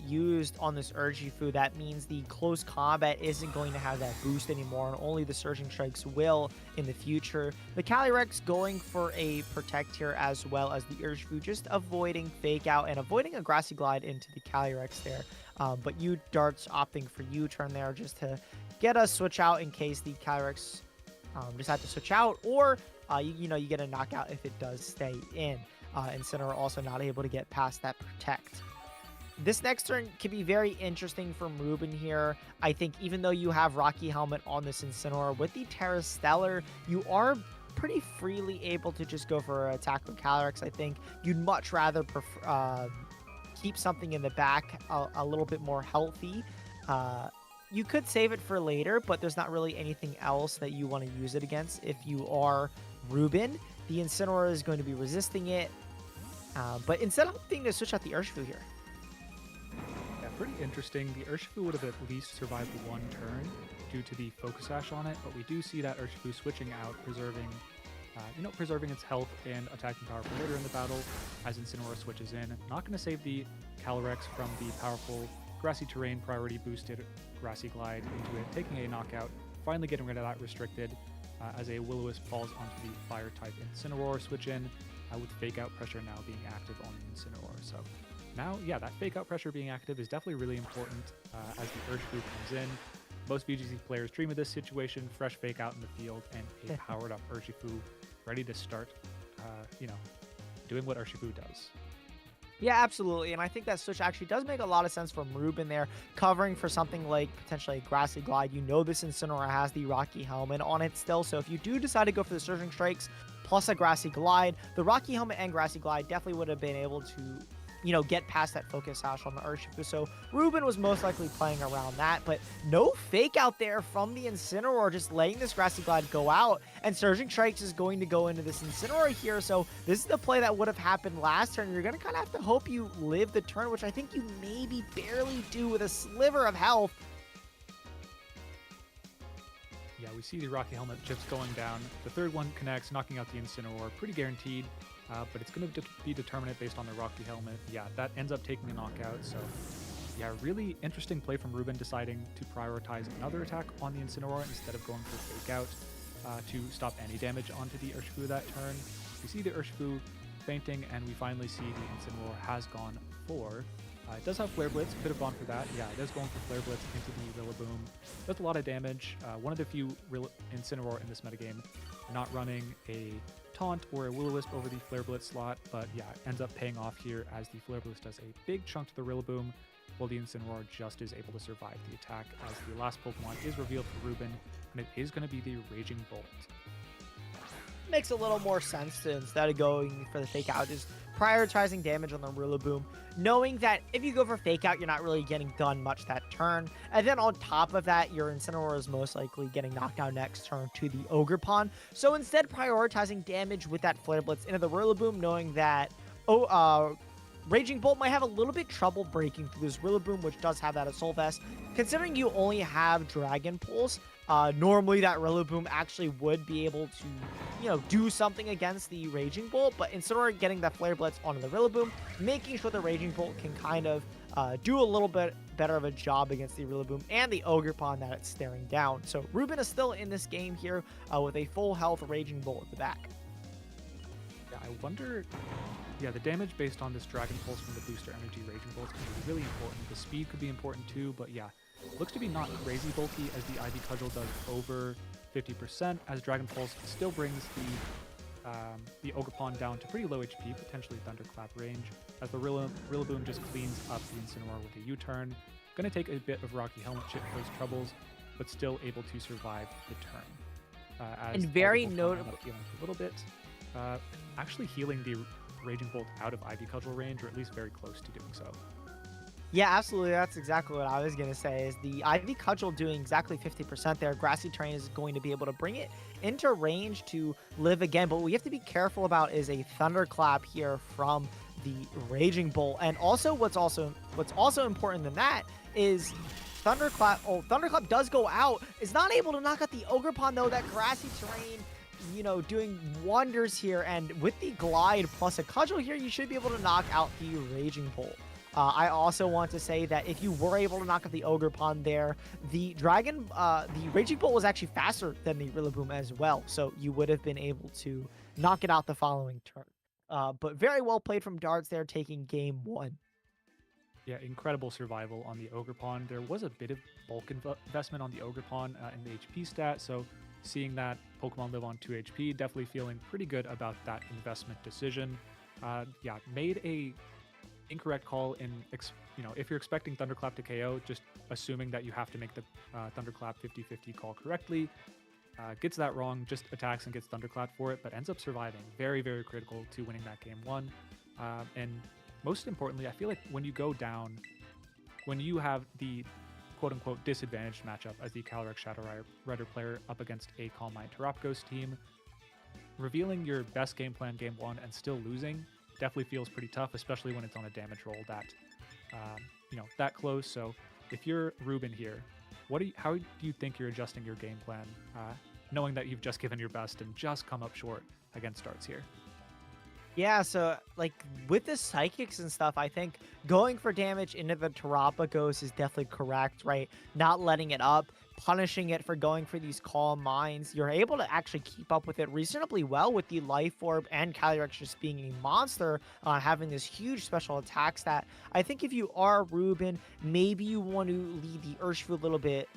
used on this Urshifu, that means the close combat isn't going to have that boost anymore, and only the Surging Strikes will in the future. The Calyrex going for a Protect here, as well as the Urshifu just avoiding Fake Out and avoiding a Grassy Glide into the Calyrex there. But you Darts opting for U-turn there just to get a switch out in case the Calyrex decide to switch out, or you get a knockout if it does stay in. Incineroar also not able to get past that Protect. This next turn can be very interesting from Ruben here. I think even though you have Rocky Helmet on this Incineroar, with the Terra Stellar, you are pretty freely able to just go for an attack with Calyrex. I think you'd much rather keep something in the back a little bit more healthy. You could save it for later, but there's not really anything else that you want to use it against. If you are Ruben, the Incineroar is going to be resisting it. But instead of opting to switch out the Urshifu here. Yeah, pretty interesting. The Urshifu would have at least survived one turn due to the Focus Sash on it, but we do see that Urshifu switching out, preserving its health and attacking power for later in the battle as Incineroar switches in. Not going to save the Calyrex from the powerful Grassy Terrain priority boosted Grassy Glide into it, taking a knockout, finally getting rid of that Restricted. as a Will-O-Wisp falls onto the Fire type Incineroar switch in, with Fake Out pressure now being active on the Incineroar. So now, yeah, that Fake Out pressure being active is definitely really important as the Urshifu comes in. Most VGC players dream of this situation, fresh Fake Out in the field, and a powered up Urshifu ready to start, doing what Urshifu does. Yeah, absolutely. And I think that switch actually does make a lot of sense from Ruben there, covering for something like potentially a Grassy Glide. You know this Incineroar has the Rocky Helmet on it still, so if you do decide to go for the Surging Strikes plus a Grassy Glide, the Rocky Helmet and Grassy Glide definitely would have been able to, get past that Focus Sash on the Urshifu. So Ruben was most likely playing around that, but no Fake Out there from the Incineroar, just letting this Grassy Glide go out, and Surging Strikes is going to go into this Incineroar here. So this is the play that would have happened last turn. You're going to kind of have to hope you live the turn, which I think you maybe barely do with a sliver of health. Yeah, we see the Rocky Helmet chips going down. The third one connects, knocking out the Incineroar. Pretty guaranteed. But it's going to be determinate based on the Rocky Helmet. Yeah, that ends up taking a knockout. So, yeah, really interesting play from Ruben, deciding to prioritize another attack on the Incineroar instead of going for Fake Out to stop any damage onto the Urshifu that turn. We see the Urshifu fainting, and we finally see the Incineroar has gone for. It does have Flare Blitz, could have gone for that. Yeah, it is going for Flare Blitz into the Rillaboom. Does a lot of damage. One of the few Incineroar in this metagame not running a Taunt or a Will-O-Wisp over the Flare Blitz slot, but yeah, it ends up paying off here as the Flare Blitz does a big chunk to the Rillaboom, while the Incineroar just is able to survive the attack as the last Pokemon is revealed for Ruben, and it is going to be the Raging Bolt. Makes a little more sense to, instead of going for the Fake Out, just prioritizing damage on the Rillaboom, knowing that if you go for Fake Out, you're not really getting done much that turn. And then on top of that, your Incineroar is most likely getting knocked out next turn to the Ogerpon. So instead, prioritizing damage with that Flare Blitz into the Rillaboom, knowing that Raging Bolt might have a little bit trouble breaking through this Rillaboom, which does have that Assault Vest. Considering you only have Dragon Pulse, normally that Rillaboom actually would be able to, do something against the Raging Bolt, but instead of getting that Flare Blitz onto the Rillaboom, making sure the Raging Bolt can kind of do a little bit better of a job against the Rillaboom and the Ogerpon that it's staring down. So Ruben is still in this game here with a full health Raging Bolt at the back. Yeah, I wonder. Yeah, the damage based on this Dragon Pulse from the Booster Energy Raging Bolts can be really important. The speed could be important too, but yeah, looks to be not crazy bulky as the Ivy Cudgel does over 50%, as Dragon Pulse still brings the Ogerpon down to pretty low HP, potentially Thunderclap range, as the Rillaboom just cleans up the Incineroar with a U-turn. Going to take a bit of Rocky Helmet chip for those troubles, but still able to survive the turn. And very notable, healing a little bit, actually healing the Raging Bolt out of Ivy Cudgel range, or at least very close to doing so. Yeah, absolutely. That's exactly what I was going to say, is the Ivy Cudgel doing exactly 50% there. Grassy Terrain is going to be able to bring it into range to live again. But what we have to be careful about is a Thunderclap here from the Raging Bolt. And also what's also important than that is Thunderclap. Oh, Thunderclap does go out. Is not able to knock out the Ogerpon, though. That Grassy Terrain, doing wonders here. And with the Glide plus a Cudgel here, you should be able to knock out the Raging Bolt. I also want to say that if you were able to knock out the Ogerpon there, the Raging Bolt was actually faster than the Rillaboom as well, so you would have been able to knock it out the following turn. But very well played from Darts there, taking game one. Yeah, incredible survival on the Ogerpon. There was a bit of bulk investment on the Ogerpon in the HP stat, so seeing that Pokemon live on 2 HP, definitely feeling pretty good about that investment decision. Yeah, made a incorrect call in, if you're expecting Thunderclap to KO, just assuming that you have to make the Thunderclap 50-50 call correctly. Gets that wrong, just attacks and gets Thunderclap for it, but ends up surviving. Very, very critical to winning that game one. And most importantly, I feel like when you go down, when you have the quote-unquote disadvantaged matchup as the Calyrex Shadow Rider player up against a Calm Mind Terapagos team, revealing your best game plan game one and still losing definitely feels pretty tough, especially when it's on a damage roll that, that close. So if you're Ruben here, how do you think you're adjusting your game plan, knowing that you've just given your best and just come up short against Darts here? Yeah, so like with the Psychics and stuff, I think going for damage into the Terapagos is definitely correct, right? Not letting it up, punishing it for going for these calm mines, you're able to actually keep up with it reasonably well with the Life Orb and Calyrex just being a monster, having this huge special attack stat. I think if you are Ruben, maybe you want to lead the Urshifu a little bit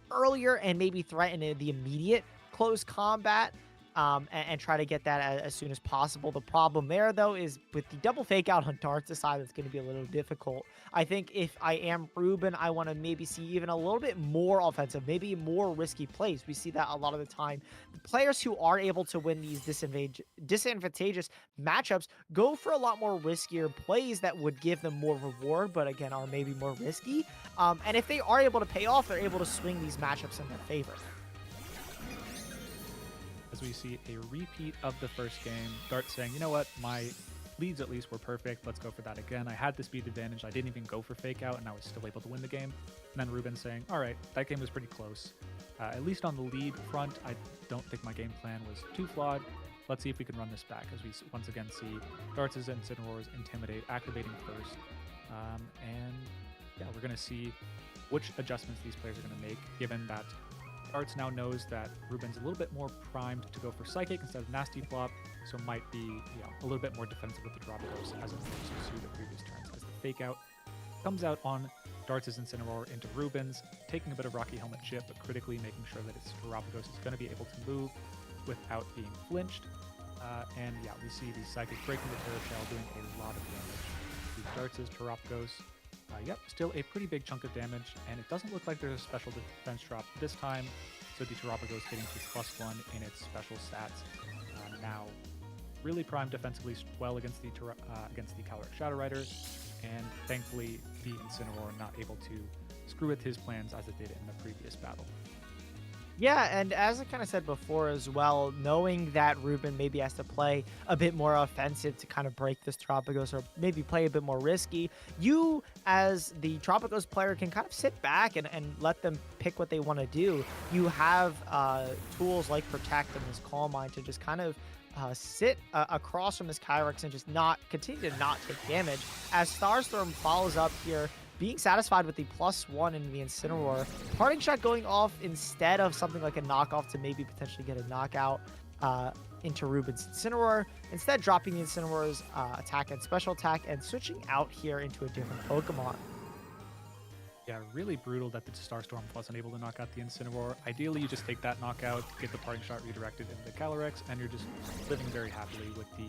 earlier and maybe threaten the immediate close combat, and try to get that as soon as possible. The problem there, though, is with the double fake out on Darts' side, it's going to be a little difficult. I think if I am Ruben, I want to maybe see even a little bit more offensive, maybe more risky plays. We see that a lot of the time. The players who are able to win these disadvantageous matchups go for a lot more riskier plays that would give them more reward, but again, are maybe more risky. And if they are able to pay off, they're able to swing these matchups in their favor. As we see a repeat of the first game, Dart saying, you know what, my leads at least were perfect, let's go for that again. I had the speed advantage, I didn't even go for fake out, and I was still able to win the game. And then Ruben saying, all right, that game was pretty close. At least on the lead front, I don't think my game plan was too flawed. Let's see if we can run this back, as we once again see Darts' and Incineroar's Intimidate activating first. And yeah, we're going to see which adjustments these players are going to make, given that Darts now knows that Ruben's a little bit more primed to go for Psychic instead of Nasty Flop, so might be a little bit more defensive with the Dropperose as opposed to the previous turns, as the Fake Out comes out on Darts' Incineroar into Ruben's, taking a bit of Rocky Helmet chip, but critically making sure that its Terapagos is going to be able to move without being flinched. And yeah, we see the Psychic breaking the Terra Shell, doing a lot of damage to Darts' Terapagos. Yep, still a pretty big chunk of damage, and it doesn't look like there's a special defense drop this time, so the Terapagos getting to +1 in its special stats. Now, really primed defensively well against the Calyrex Shadow Rider, and thankfully the Incineroar not able to screw with his plans as it did in the previous battle. Yeah, and as I kind of said before as well, knowing that Ruben maybe has to play a bit more offensive to kind of break this Terapagos, or maybe play a bit more risky, you as the Terapagos player can kind of sit back and let them pick what they want to do. You have tools like Protect and this Calm Mind to just kind of sit across from this Calyrex and just continue to not take damage. As Starstorm follows up here, being satisfied with the +1 in the Incineroar, Parting Shot going off instead of something like a knockoff to maybe potentially get a knockout into Ruben's Incineroar, instead dropping the Incineroar's attack and special attack and switching out here into a different Pokemon. Yeah, really brutal that the Starstorm wasn't able to knock out the Incineroar. Ideally, you just take that knockout, get the Parting Shot redirected into the Calyrex, and you're just living very happily with the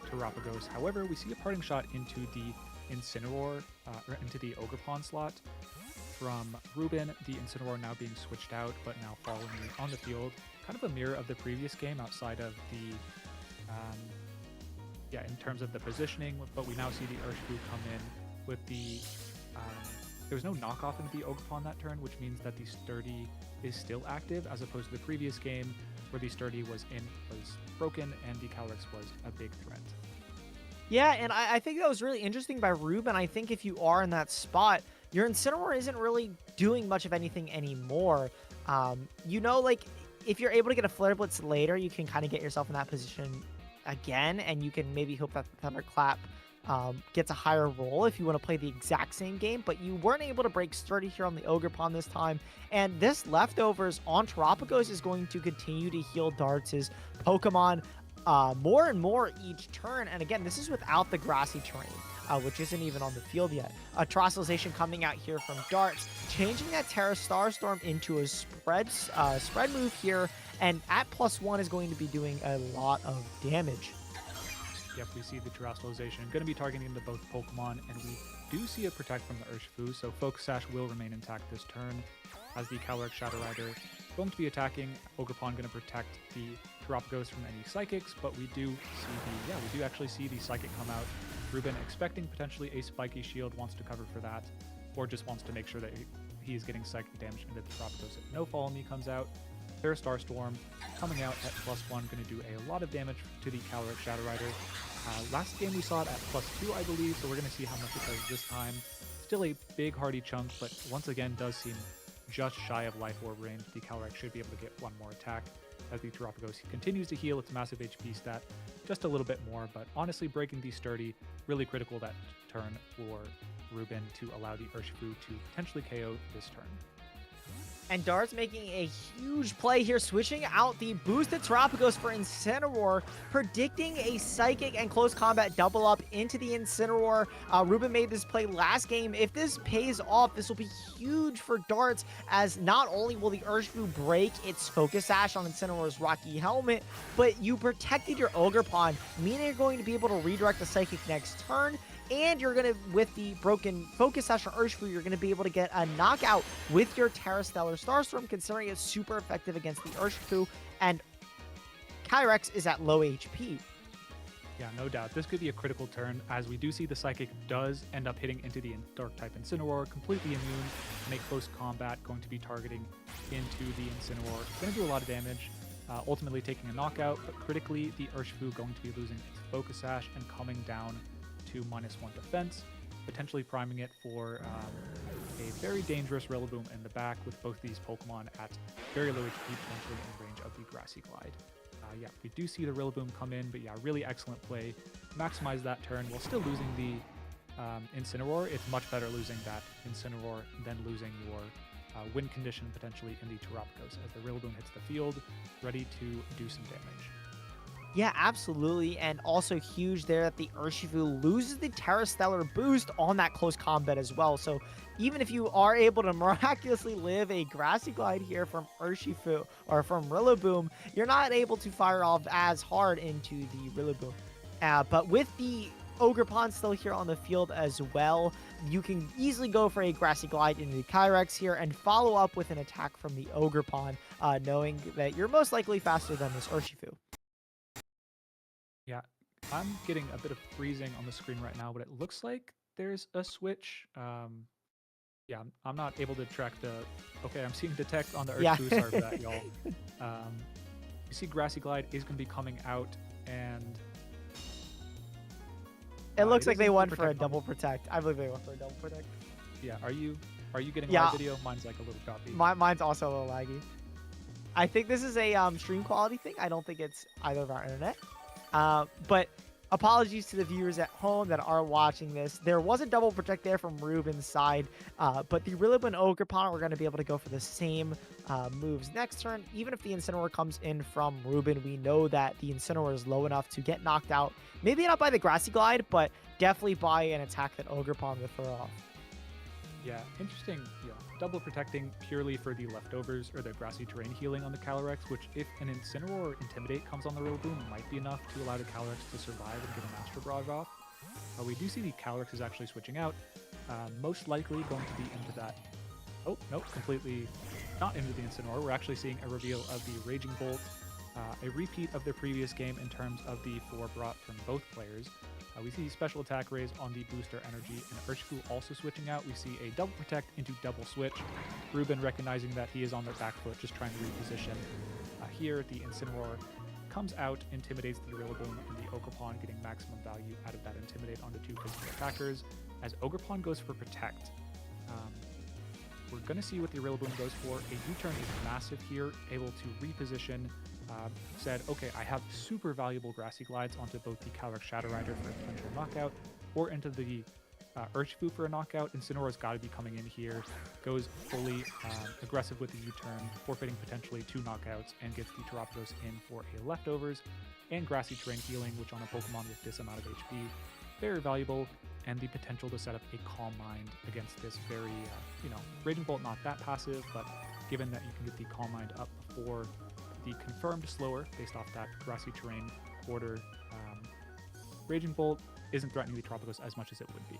Terapagos. However, we see a Parting Shot into the Incineroar, or into the Ogerpon slot from Ruben, the Incineroar now being switched out, but now following on the field. Kind of a mirror of the previous game outside of the, in terms of the positioning, but we now see the Urshifu come in with the, there was no knockoff into the Ogerpon that turn, which means that the Sturdy is still active, as opposed to the previous game where the Sturdy was broken and the Calyrex was a big threat. Yeah, and I think that was really interesting by Ruben. I think if you are in that spot, your Incineroar isn't really doing much of anything anymore. Like, if you're able to get a Flare Blitz later, you can kind of get yourself in that position again, and you can maybe hope that the Thunderclap gets a higher roll if you want to play the exact same game, but you weren't able to break Sturdy here on the Ogerpon this time, and this Leftovers on Terapagos is going to continue to heal Darts' Pokemon more and more each turn. And again, this is without the grassy terrain, which isn't even on the field yet. A Terastallization coming out here from Darts, changing that Terra Starstorm into a spread move here, and at +1 is going to be doing a lot of damage. Yep, we see the Terastallization going to be targeting to both Pokemon, and we do see a Protect from the Urshifu, so Focus Sash will remain intact this turn, as the Calyrex Shadow Rider going to be attacking. Ogerpon going to protect the Terapagos from any Psychics, but we do actually see the Psychic come out. Ruben expecting potentially a spiky shield, wants to cover for that, or just wants to make sure that he is getting Psychic damage into the Terapagos. If no Follow Me comes out, Terra Starstorm coming out at +1, going to do a lot of damage to the Calyrex Shadow Rider. Last game we saw it at +2, I believe, so we're going to see how much it does this time. Still a big hardy chunk, but once again does seem just shy of Life Orb range. The Calyrex should be able to get one more attack as the Terapagos continues to heal its massive HP stat just a little bit more, but honestly breaking the Sturdy, really critical that turn for Ruben to allow the Urshifu to potentially KO this turn. And Dart's making a huge play here, switching out the boosted Terapagos for Incineroar, predicting a Psychic and Close Combat double up into the Incineroar. Ruben made this play last game. If this pays off, this will be huge for Darts, as not only will the Urshifu break its Focus Sash on Incineroar's Rocky Helmet, but you protected your Ogerpon, meaning you're going to be able to redirect the Psychic next turn, and you're going to, with the broken Focus Sash on Urshifu, you're going to be able to get a knockout with your Terra Stellar Starstorm, considering it's super effective against the Urshifu, and Kyrex is at low HP. Yeah, no doubt. This could be a critical turn, as we do see the Psychic does end up hitting into the Dark-type Incineroar, completely immune, in a close combat, going to be targeting into the Incineroar. Going to do a lot of damage, ultimately taking a knockout, but critically, the Urshifu going to be losing its Focus Sash and coming down to -1 defense, potentially priming it for a very dangerous Rillaboom in the back, with both these Pokemon at very low HP, potentially in range of the Grassy Glide. Yeah, we do see the Rillaboom come in, but yeah, really excellent play. Maximize that turn while still losing the Incineroar. It's much better losing that Incineroar than losing your win condition potentially in the Terapagos, as the Rillaboom hits the field, ready to do some damage. Yeah, absolutely, and also huge there that the Urshifu loses the Terra Stellar boost on that close combat as well. So even if you are able to miraculously live a Grassy Glide here from Urshifu or from Rillaboom, you're not able to fire off as hard into the Rillaboom. But with the Ogerpon still here on the field as well, you can easily go for a Grassy Glide into the Kyrex here and follow up with an attack from the Ogerpon, knowing that you're most likely faster than this Urshifu. Yeah, I'm getting a bit of freezing on the screen right now, but it looks like there's a switch. Yeah, I'm not able to track the... Okay, I'm seeing detect on the Urshifu. Sorry for that, y'all. You see Grassy Glide is going to be coming out, and... It looks like they went for a double protect. I believe they went for a double protect. Yeah, are you getting my video? Mine's like a little choppy. Mine's also a little laggy. I think this is a stream quality thing. I don't think it's either of our internet. But apologies to the viewers at home that are watching this. There was a double protect there from Ruben's side, but the Rillaboom and Ogerpon are going to be able to go for the same moves next turn. Even if the Incineroar comes in from Ruben, we know that the Incineroar is low enough to get knocked out. Maybe not by the Grassy Glide, but definitely by an attack that Ogerpon would throw off. Yeah, interesting. Yeah, double protecting purely for the leftovers or the grassy terrain healing on the Calyrex, which if an Incineroar or Intimidate comes on the Rillaboom, might be enough to allow the Calyrex to survive and get a Master Barrage off. We do see the Calyrex is actually switching out, most likely going to be into that... Oh, nope, completely not into the Incineroar. We're actually seeing a reveal of the Raging Bolt, a repeat of the previous game in terms of the 4 brought from both players. We see special attack raise on the booster energy, and Urshifu also switching out. We see a double protect into double switch. Ruben recognizing that he is on their back foot, just trying to reposition. Here, the Incineroar comes out, intimidates the Rillaboom, and the Ogerpon getting maximum value out of that Intimidate onto 2 physical attackers. As Ogerpon goes for Protect, we're going to see what the Rillaboom goes for. A U-turn is massive here, able to reposition. Said, okay, I have super valuable Grassy Glides onto both the Calyrex Shadow Rider for a potential knockout, or into the Urshifu for a knockout. Incineroar's got to be coming in here, goes fully aggressive with the U-turn, forfeiting potentially 2 knockouts, and gets the Terapagos in for a leftovers, and Grassy Terrain healing, which on a Pokemon with this amount of HP, very valuable, and the potential to set up a Calm Mind against this very, Raging Bolt not that passive, but given that you can get the Calm Mind up before the confirmed slower based off that Grassy Terrain order, Raging Bolt isn't threatening the Terapagos as much as it would be.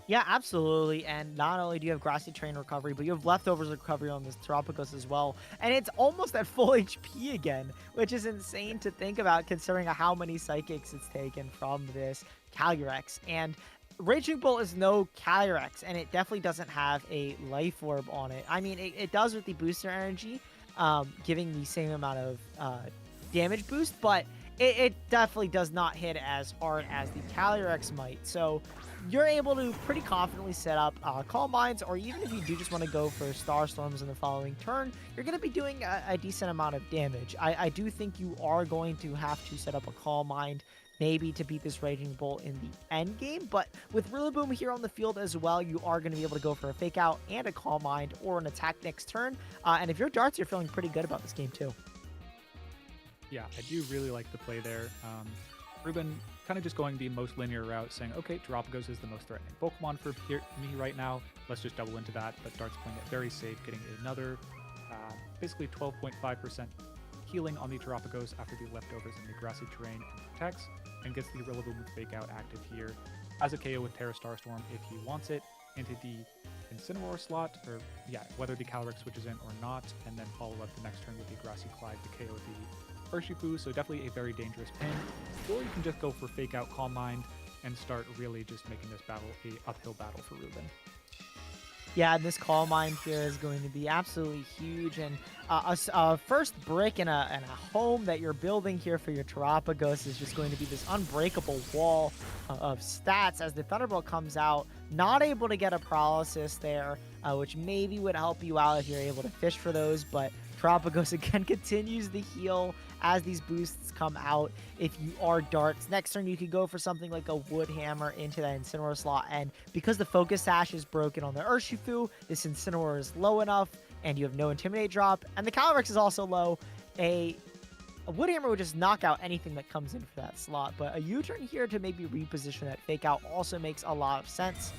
Yeah, absolutely. And not only do you have Grassy Terrain recovery, but you have leftovers recovery on this Terapagos as well. And it's almost at full HP again, which is insane to think about considering how many Psychics it's taken from this Calyrex. And Raging Bolt is no Calyrex, and it definitely doesn't have a Life Orb on it. I mean, it does with the booster energy, giving the same amount of damage boost, but it definitely does not hit as hard as the Calyrex might. So you're able to pretty confidently set up Calm Minds, or even if you do just want to go for Star Storms in the following turn, you're going to be doing a decent amount of damage. I do think you are going to have to set up a Calm Mind maybe to beat this Raging Bolt in the end game, but with Rillaboom here on the field as well, you are going to be able to go for a Fake Out and a Calm Mind or an attack next turn. And if you're Darts, you're feeling pretty good about this game too. Yeah, I do really like the play there. Ruben kind of just going the most linear route, saying, okay, Terapagos is the most threatening Pokemon for me right now. Let's just double into that. But Dart's playing it very safe, getting another basically 12.5% healing on the Terapagos after the leftovers in the grassy terrain and protects, and gets the Rillaboom with Fake Out active here as a KO with Terra Starstorm if he wants it into the Incineroar slot, or yeah, whether the Calyrex switches in or not, and then follow up the next turn with the Grassy Clyde to KO the Urshifu, so definitely a very dangerous pin. Or you can just go for Fake Out Calm Mind and start really just making this battle a uphill battle for Ruben. Yeah, this Calm Mind here is going to be absolutely huge, and a first brick in a home that you're building here for your Terapagos is just going to be this unbreakable wall of stats as the Thunderbolt comes out. Not able to get a Paralysis there, which maybe would help you out if you're able to fish for those, but Terapagos again continues the heal as these boosts come out. If you are Darts, next turn you could go for something like a Wood Hammer into that Incineroar slot, and because the Focus Sash is broken on the Urshifu, this Incineroar is low enough, and you have no Intimidate drop, and the Calyrex is also low. A Wood Hammer would just knock out anything that comes in for that slot, but a U-turn here to maybe reposition that Fake Out also makes a lot of sense.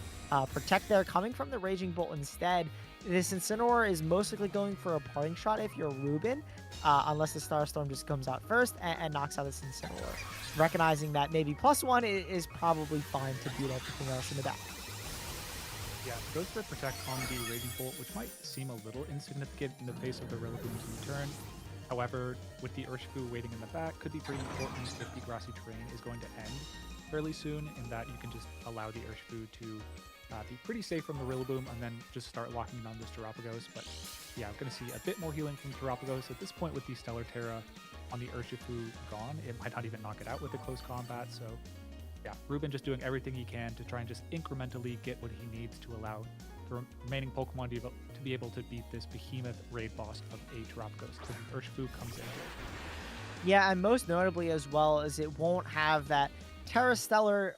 Protect there coming from the Raging Bolt instead. This Incineroar is most likely going for a parting shot if you're Ruben, unless the Starstorm just comes out first and knocks out this Incineroar. Recognizing that maybe +1 is probably fine to beat everything else in the back. Yeah, goes for Protect on the Raging Bolt, which might seem a little insignificant in the face of the Rillaboom's U-turn. However, with the Urshifu waiting in the back, could be pretty important if the grassy terrain is going to end fairly soon, in that you can just allow the Urshifu to be pretty safe from the Rillaboom and then just start locking in on this Terapagos. But yeah, I'm going to see a bit more healing from Terapagos. At this point, with the Stellar Terra on the Urshifu gone, it might not even knock it out with the close combat. So yeah, Ruben just doing everything he can to try and just incrementally get what he needs to allow the remaining Pokemon to be able to beat this behemoth raid boss of a Terapagos, because the Urshifu comes in. Yeah, and most notably as well is it won't have that Terra Stellar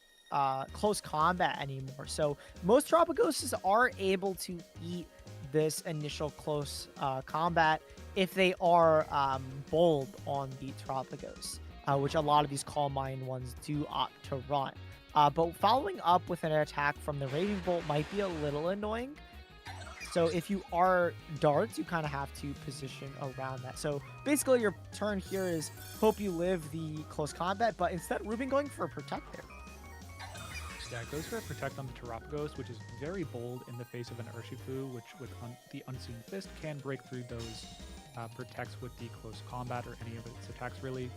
close combat anymore. So most Terapagoses are able to eat this initial close combat if they are bold on the Terapagos, which a lot of these Calm Mind ones do opt to run. But following up with an attack from the Raging Bolt might be a little annoying. So if you are Darts, you kind of have to position around that. So basically your turn here is hope you live the close combat, but instead Ruben going for a Protect there. Yeah, it goes for a Protect on the Terapagos, which is very bold in the face of an Urshifu, which with the Unseen Fist can break through those protects with the close combat or any of its attacks really.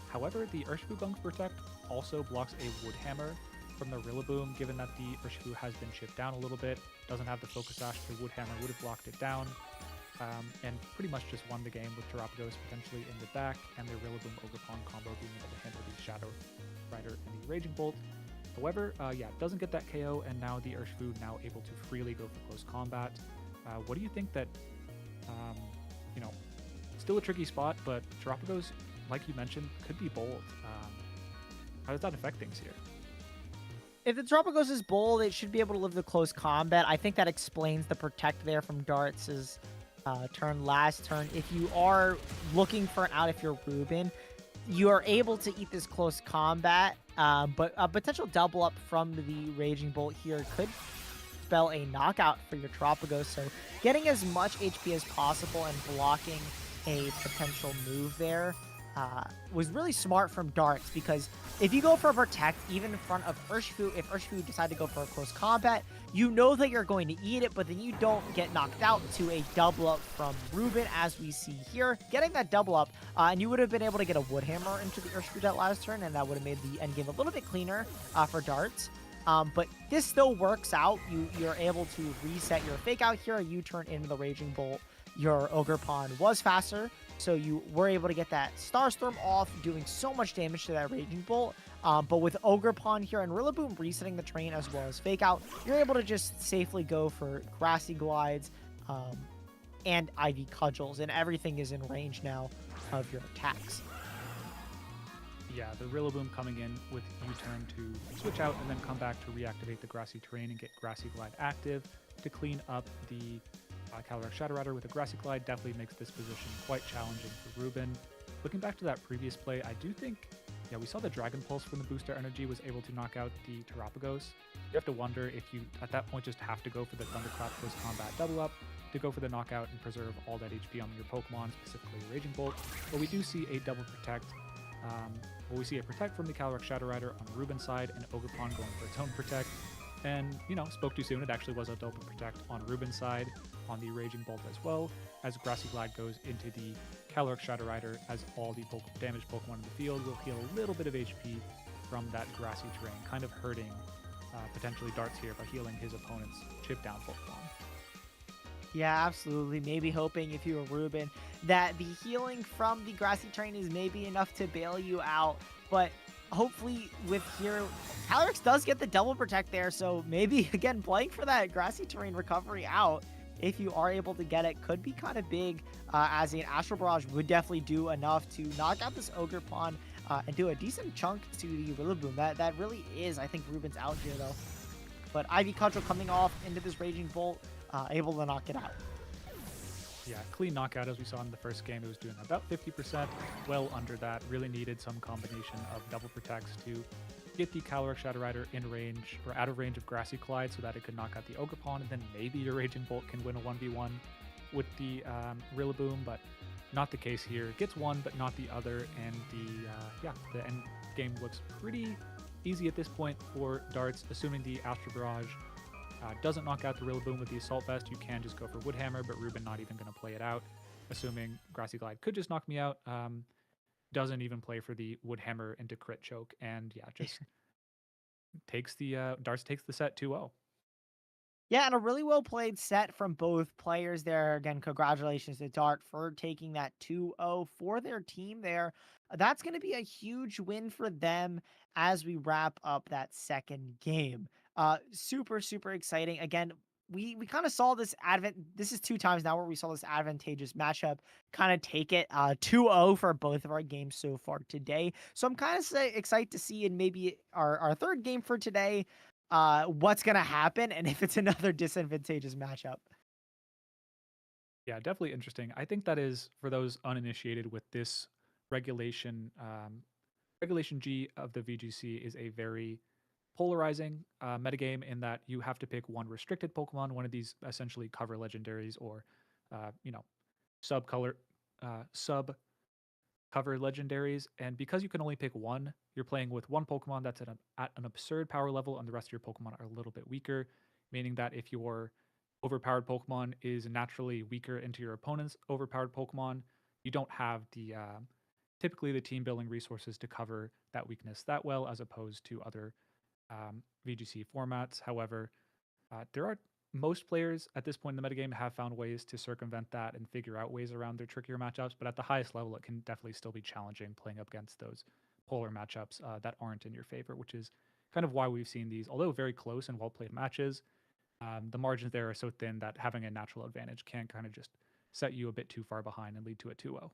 However, the Urshifu going for Protect also blocks a Wood Hammer from the Rillaboom, given that the Urshifu has been chipped down a little bit, doesn't have the Focus Sash, the Wood Hammer would have blocked it down, and pretty much just won the game with Terapagos potentially in the back, and the Rillaboom Ogerpon combo being able to handle the Shadow Rider and the Raging Bolt. However, yeah, doesn't get that KO, and now the Urshifu now able to freely go for close combat. What do you think that, still a tricky spot, but Terapagos, like you mentioned, could be bold. How does that affect things here? If the Terapagos is bold, it should be able to live the close combat. I think that explains the Protect there from Darts' turn last turn. If you are looking for an out, if you're Ruben, you are able to eat this close combat, but a potential double up from the Raging Bolt here could spell a knockout for your Terapagos. So getting as much HP as possible and blocking a potential move there was really smart from Darts, because if you go for a Protect, even in front of Urshifu, if Urshifu decide to go for a close combat, you know that you're going to eat it, but then you don't get knocked out to a double up from Ruben, as we see here. Getting that double up, and you would have been able to get a Wood Hammer into the Urshifu that last turn, and that would have made the endgame a little bit cleaner for Darts. But this still works out. You're able to reset your Fake Out here, a U-turn into the Raging Bolt. Your Ogerpon was faster, So you were able to get that Starstorm off, doing so much damage to that Raging Bolt. But with Ogerpon here and Rillaboom resetting the train as well as Fake Out, you're able to just safely go for Grassy Glides um, and Ivy Cudgels, and everything is in range now of your attacks. Yeah, the Rillaboom coming in with U-turn to switch out and then come back to reactivate the Grassy Terrain and get Grassy Glide active to clean up the Calyrex Shadow Rider with a Grassy Glide definitely makes this position quite challenging for Ruben. Looking back to that previous play, I do think, yeah, we saw the Dragon Pulse from the booster energy was able to knock out the Terapagos. You have to wonder if you, at that point, just have to go for the Thunderclap post-combat double up to go for the knockout and preserve all that HP on your Pokemon, specifically Raging Bolt. But we do see a double protect. We see a protect from the Calyrex Shadow Rider on Ruben's side and Ogerpon going for its own protect. And, you know, spoke too soon. It actually was a double protect on Ruben's side on the Raging Bolt as well, as Grassy Glide goes into the Calyrex Shadow Rider, as all the damaged Pokemon in the field will heal a little bit of HP from that grassy terrain, kind of hurting potentially Darts here by healing his opponent's chip down Pokemon. Yeah, absolutely. Maybe hoping, if you were Ruben, that the healing from the grassy terrain is maybe enough to bail you out. But hopefully with here, Calyrex does get the double protect there. So maybe, again, playing for that grassy terrain recovery out, if you are able to get it, could be kind of big, as an Astral Barrage would definitely do enough to knock out this Ogerpon and do a decent chunk to the Rillaboom. That really is, I think, Ruben's out here, though. But Ivy Cudgel coming off into this Raging Bolt, able to knock it out. Yeah, clean knockout as we saw in the first game. It was doing about 50%, well under that. Really needed some combination of double protects to get the Calyrex Shadow Rider in range or out of range of Grassy Glide so that it could knock out the Ogerpon, and then maybe your Raging Bolt can win a 1v1 with the Rillaboom, but not the case here. It gets one, but not the other, and the end game looks pretty easy at this point for Darts, assuming the Astral Barrage doesn't knock out the Rillaboom with the Assault Vest. You can just go for Wood Hammer, but Ruben not even going to play it out, assuming Grassy Glide could just knock me out. Doesn't even play for the Wood Hammer into crit choke, and yeah, just takes the Darts takes the set 2-0. Yeah, and a really well played set from both players there. Again, congratulations to Dart for taking that 2-0 for their team there. That's going to be a huge win for them as we wrap up that second game. Super, super exciting. Again, we kind of saw this is two times now where we saw this advantageous matchup kind of take it 2-0 for both of our games so far today. So I'm kind of excited to see in maybe our third game for today what's gonna happen and if it's another disadvantageous matchup. Yeah, definitely interesting. I think that is, for those uninitiated with this regulation, Regulation G of the VGC is a very polarizing metagame in that you have to pick one restricted Pokemon, one of these essentially cover legendaries or, you know, sub color, sub cover legendaries. And because you can only pick one, you're playing with one Pokemon that's at an absurd power level, and the rest of your Pokemon are a little bit weaker, meaning that if your overpowered Pokemon is naturally weaker into your opponent's overpowered Pokemon, you don't have the typically the team building resources to cover that weakness that well, as opposed to other VGC formats. However, there are most players at this point in the metagame have found ways to circumvent that and figure out ways around their trickier matchups. But at the highest level, it can definitely still be challenging playing up against those polar matchups that aren't in your favor, which is kind of why we've seen these, although very close and well played matches. The margins there are so thin that having a natural advantage can kind of just set you a bit too far behind and lead to a 2-0.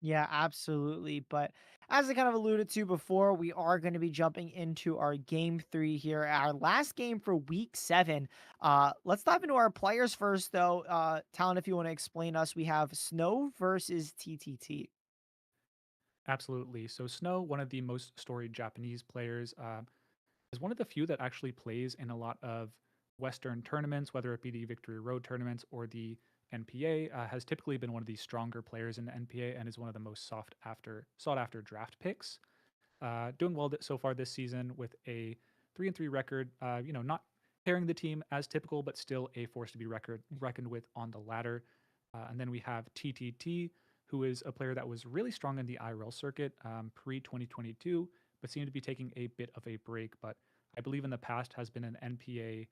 Yeah, absolutely. But as I kind of alluded to before, we are going to be jumping into our game three here, our last game for week 7. Let's dive into our players first, though. Talon, if you want to explain us, we have Snow versus TTT. Absolutely. So Snow, one of the most storied Japanese players, is one of the few that actually plays in a lot of Western tournaments, whether it be the Victory Road tournaments or the NPA. Has typically been one of the stronger players in the NPA and is one of the most sought after draft picks. Doing well so far this season with a 3-3 record. Not carrying the team as typical, but still a force to be reckoned with on the ladder. And then we have TTT, who is a player that was really strong in the IRL circuit pre 2022, but seemed to be taking a bit of a break. But I believe in the past has been an NPA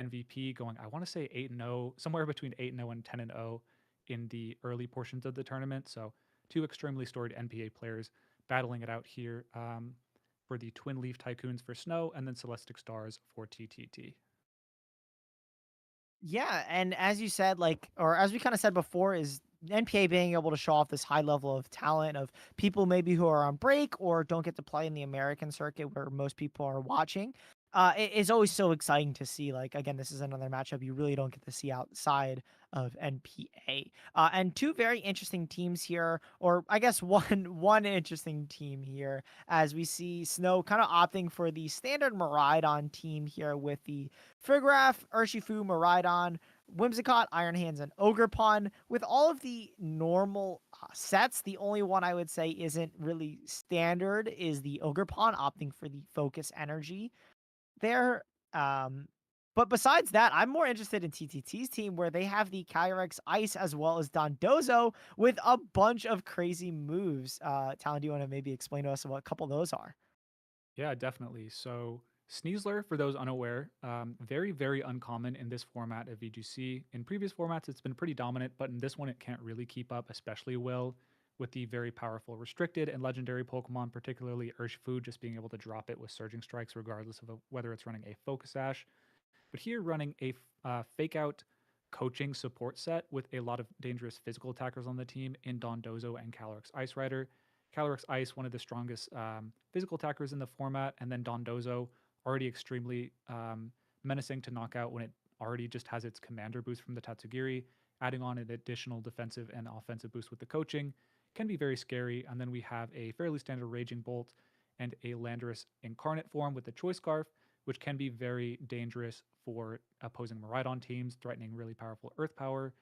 MVP going, I want to say 8-0, somewhere between 8-0 and 10-0 in the early portions of the tournament. So two extremely storied NPA players battling it out here for the Twin Leaf Tycoons for Snow, and then Celestic Stars for TTT. Yeah, and as you said, like, or as we kind of said before, is NPA being able to show off this high level of talent of people maybe who are on break or don't get to play in the American circuit where most people are watching. It is always so exciting to see. Like, again, this is another matchup you really don't get to see outside of NPA. And two very interesting teams here, or I guess one interesting team here, as we see Snow kind of opting for the standard Miraidon team here with the Frigraph, Urshifu, Miraidon, Whimsicott, Iron Hands, and Ogerpon. With all of the normal sets, the only one I would say isn't really standard is the Ogerpon, opting for the Focus Energy there. Um, but besides that, I'm more interested in TTT's team where they have the Kyrex Ice as well as Dondozo with a bunch of crazy moves. Talon, do you want to maybe explain to us what a couple of those are? Yeah, definitely. So Sneasler, for those unaware, very, very uncommon in this format of VGC. In previous formats, it's been pretty dominant, but in this one, it can't really keep up, especially well with the very powerful restricted and legendary Pokemon, particularly Urshifu, just being able to drop it with Surging Strikes, regardless of whether it's running a Focus Sash. But here, running a fake out coaching support set with a lot of dangerous physical attackers on the team in Dondozo and Calyrex Ice Rider. Calyrex Ice, one of the strongest physical attackers in the format, and then Dondozo, already extremely menacing to knock out when it already just has its commander boost from the Tatsugiri. Adding on an additional defensive and offensive boost with the coaching can be very scary. And then we have a fairly standard Raging Bolt and a Landorus incarnate form with the Choice Scarf, which can be very dangerous for opposing Miraidon teams, threatening really powerful Earth Power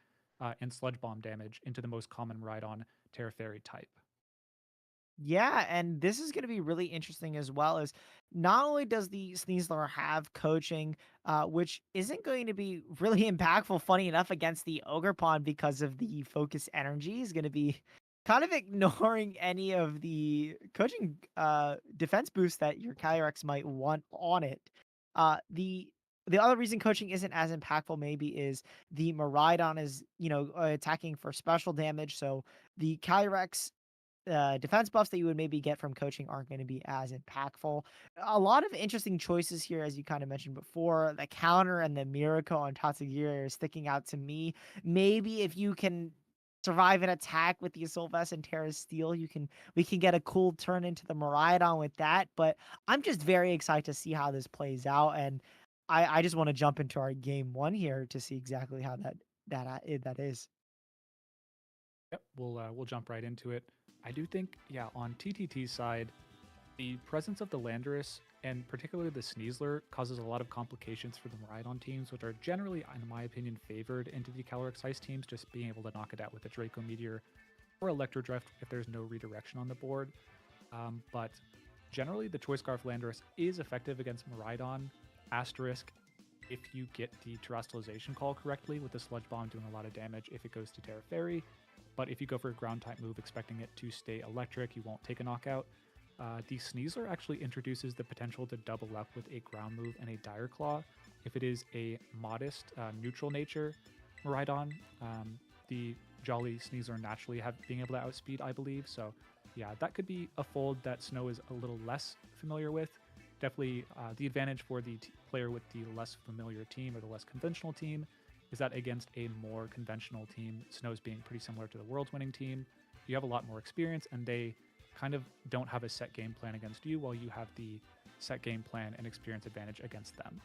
and Sludge Bomb damage into the most common Miraidon Terra Fairy type. Yeah, and this is going to be really interesting as well as not only does the Sneasler have coaching, which isn't going to be really impactful, funny enough, against the Ogerpon because of the focus energy is going to be kind of ignoring any of the coaching defense boosts that your Kyrex might want on it. The other reason coaching isn't as impactful maybe is the Miraidon is, attacking for special damage, so the Kyrex defense buffs that you would maybe get from coaching aren't going to be as impactful. A lot of interesting choices here, as you kind of mentioned before. The counter and the miracle on Tatsugiri are sticking out to me. Maybe if you can survive an attack with the Sylvester and Terra Steel, we can get a cool turn into the Miraidon with that. But I'm just very excited to see how this plays out, and I just want to jump into our game one here to see exactly how that is. Yep, we'll jump right into it. I do think, yeah, on TTT's side, the presence of the Landorus and particularly the Sneasler causes a lot of complications for the Miraidon teams, which are generally, in my opinion, favored into the Calyrex Ice teams, just being able to knock it out with a Draco Meteor or Electrodrift if there's no redirection on the board. But generally, the Choice Scarf Landorus is effective against Miraidon, asterisk, if you get the Terastallization call correctly, with the Sludge Bomb doing a lot of damage if it goes to Terra Fairy. But if you go for a ground type move expecting it to stay electric, you won't take a knockout. The Sneasler actually introduces the potential to double up with a ground move and a Dire Claw if it is a modest neutral nature Miraidon. The Jolly Sneasler naturally being able to outspeed, I believe. So yeah, that could be a fold that Snow is a little less familiar with. Definitely the advantage for the player with the less familiar team or the less conventional team is that against a more conventional team, Snow's being pretty similar to the World's winning team, you have a lot more experience and they kind of don't have a set game plan against you while you have the set game plan and experience advantage against them.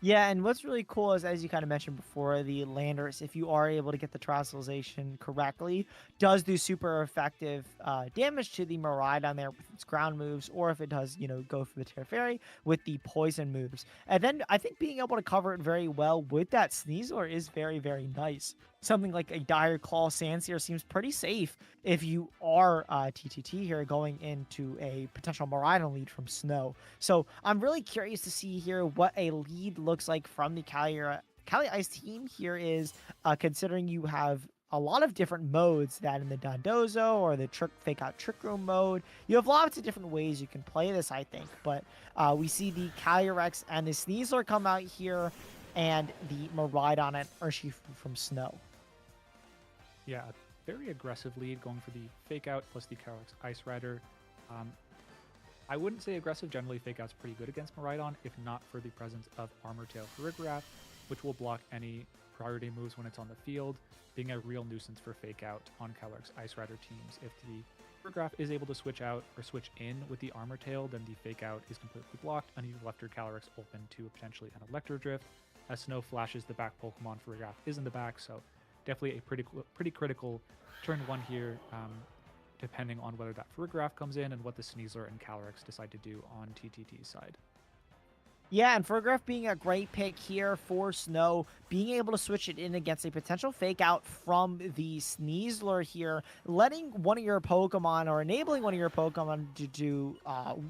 Yeah, and what's really cool is, as you kind of mentioned before, the Landorus, if you are able to get the Terastallization correctly, does do super effective damage to the Miraidon there with its ground moves, or if it does, go for the Terra Fairy with the poison moves. And then I think being able to cover it very well with that Sneasler is very, very nice. Something like a Dire Claw Sandseer seems pretty safe if you are TTT here going into a potential Miraidon lead from Snow. So I'm really curious to see here what a lead looks like from the Cali Ice team here is, considering you have a lot of different modes that in the Dondozo or the fake out Trick Room mode. You have lots of different ways you can play this, I think. But we see the Calyrex and the Sneasler come out here and the Miraidon and Urshifu from Snow. Yeah, a very aggressive lead going for the fake out plus the Calyrex Ice Rider. Um, I wouldn't say aggressive. Generally, fake out's pretty good against Miraidon, if not for the presence of Armor Tail Farigiraf, which will block any priority moves when it's on the field, being a real nuisance for fake out on Calyrex Ice Rider teams. If the Farigiraf is able to switch out or switch in with the Armor Tail, then the fake out is completely blocked, and you've left your Calyrex open to potentially an Electro Drift. As Snow flashes, the back Pokemon Farigiraf is in the back, so definitely a pretty critical turn 1 here, depending on whether that Farigiraf comes in and what the Sneasler and Calyrex decide to do on TTT's side. Yeah, and Farigiraf being a great pick here for Snow, being able to switch it in against a potential fake out from the Sneasler here, letting one of your Pokemon or enabling one of your Pokemon to do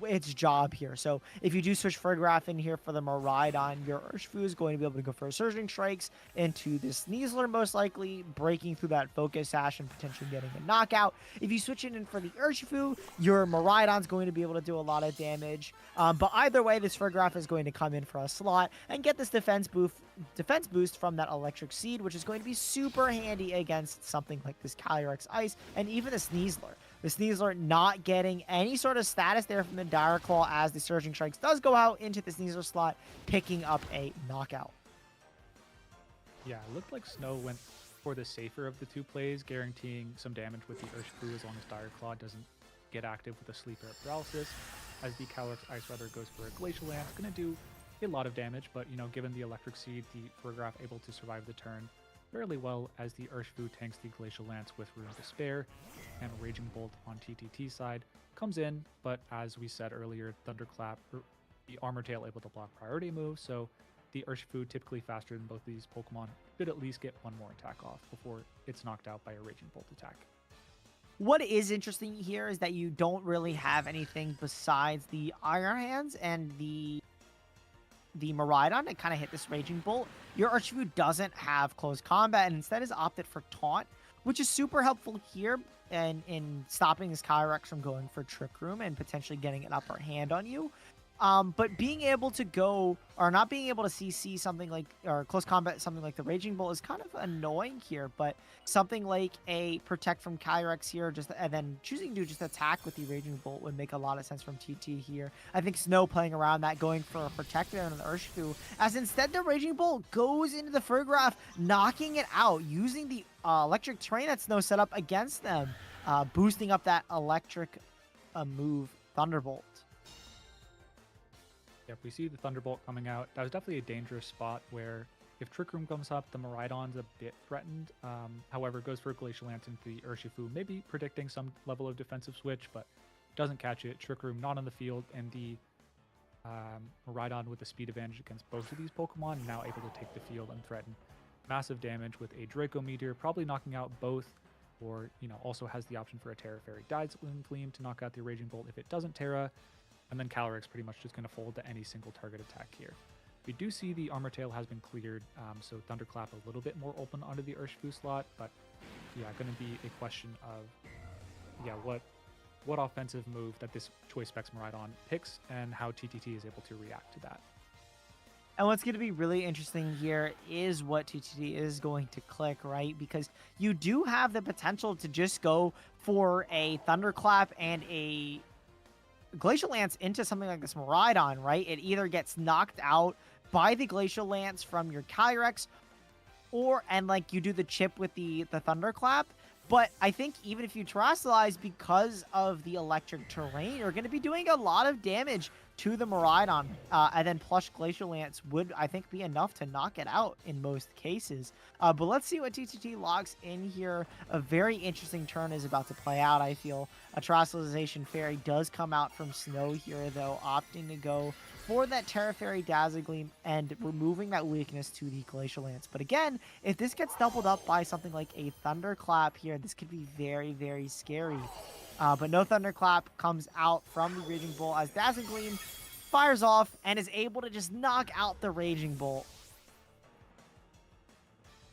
its job here. So if you do switch Farigiraf in here for the Miraidon, your Urshifu is going to be able to go for Surging Strikes into the Sneasler, most likely breaking through that Focus Sash and potentially getting a knockout. If you switch it in for the Urshifu, your Miraidon's going to be able to do a lot of damage. But either way, this Farigiraf is going to come in for a slot and get this defense boost from that Electric Seed, which is going to be super handy against something like this Calyrex Ice and even the Sneasler. The Sneasler not getting any sort of status there from the Dire Claw as the Surging Strikes does go out into the Sneasler slot, picking up a knockout. Yeah, it looked like Snow went for the safer of the two plays, guaranteeing some damage with the Urshifu as long as Dire Claw doesn't get active with a Sleeper Paralysis. As the Calyrex Ice Rider goes for a Glacial Lance, going to do a lot of damage, but given the Electric Seed, the Farigiraf able to survive the turn fairly well as the Urshifu tanks the Glacial Lance with Rune to spare, and Raging Bolt on TTT side comes in, but as we said earlier, Thunderclap, the Armor Tail able to block priority moves, so the Urshifu, typically faster than both of these Pokemon, should at least get one more attack off before it's knocked out by a Raging Bolt attack. What is interesting here is that you don't really have anything besides the Iron Hands and the Miraidon to kind of hit this Raging Bolt. Your Urshifu doesn't have close combat and instead has opted for Taunt, which is super helpful here in stopping this Calyrex from going for Trick Room and potentially getting an upper hand on you. But being able to go, or not being able to CC something like, or close combat something like the Raging Bolt is kind of annoying here, but something like a Protect from Calyrex here, and then choosing to just attack with the Raging Bolt would make a lot of sense from TT here. I think Snow playing around that, going for a Protect there on the Urshifu, as instead the Raging Bolt goes into the Farigiraf, knocking it out, using the electric terrain that Snow set up against them, boosting up that electric move, Thunderbolt. Yep, we see the Thunderbolt coming out. That was definitely a dangerous spot where if Trick Room comes up, the Miraidon's a bit threatened. However, it goes for a Glacial Lance into the Urshifu, maybe predicting some level of defensive switch, but doesn't catch it. Trick Room not on the field, and the Miraidon with the speed advantage against both of these Pokemon, now able to take the field and threaten massive damage with a Draco Meteor, probably knocking out both, or also has the option for a Terra Fairy Dazzling Gleam to knock out the Raging Bolt if it doesn't Terra. And then Calyrex pretty much just going to fold to any single target attack here. We do see the Armor Tail has been cleared, so Thunderclap a little bit more open onto the Urshifu slot, but yeah, going to be a question of what offensive move that this Choice Specs Miraidon picks and how TTT is able to react to that. And what's going to be really interesting here is what TTT is going to click, right? Because you do have the potential to just go for a Thunderclap and a Glacial Lance into something like this Miraidon, right? It either gets knocked out by the Glacial Lance from your Calyrex, and like you do the chip with the Thunderclap. But I think even if you Terastallize, because of the electric terrain, you're going to be doing a lot of damage to the Miraidon. And then Plush Glacial Lance would, I think, be enough to knock it out in most cases. But let's see what TTT logs in here. A very interesting turn is about to play out, I feel. A Terastallization Fairy does come out from Snow here, though, opting to go for that Terra Fairy Dazzle Gleam and removing that weakness to the Glacial Lance. But again, if this gets doubled up by something like a Thunderclap here, this could be very, very scary. But no Thunderclap comes out from the Raging Bolt as Dazzling Gleam fires off and is able to just knock out the Raging Bolt.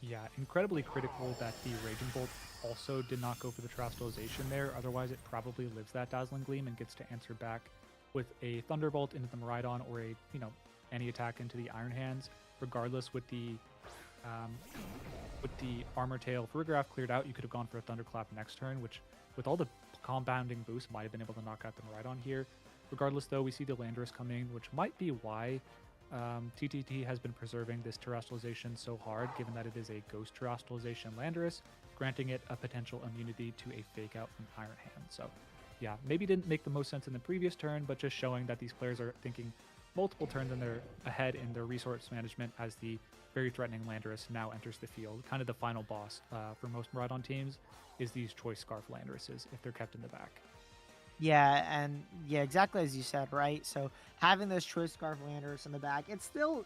Yeah, incredibly critical that the Raging Bolt also did not go for the Terastallization there. Otherwise, it probably lives that Dazzling Gleam and gets to answer back with a Thunderbolt into the Miraidon or any attack into the Iron Hands. Regardless, with the With the Armor Tail Farigiraf cleared out, you could have gone for a Thunderclap next turn, which with all the compounding boosts might have been able to knock out the Miraidon here. Regardless, though, we see the Landorus coming, which might be why TTT has been preserving this terrestrialization so hard, given that it is a ghost terrestrialization Landorus, granting it a potential immunity to a fake out from Iron Hand. So, yeah, maybe didn't make the most sense in the previous turn, but just showing that these players are thinking multiple turns in their ahead in their resource management as the very threatening Landorus now enters the field. Kind of the final boss for most Miraidon teams is these Choice Scarf Landoruses if they're kept in the back. Yeah, and yeah, exactly as you said, right? So having those Choice Scarf Landers in the back, it's still,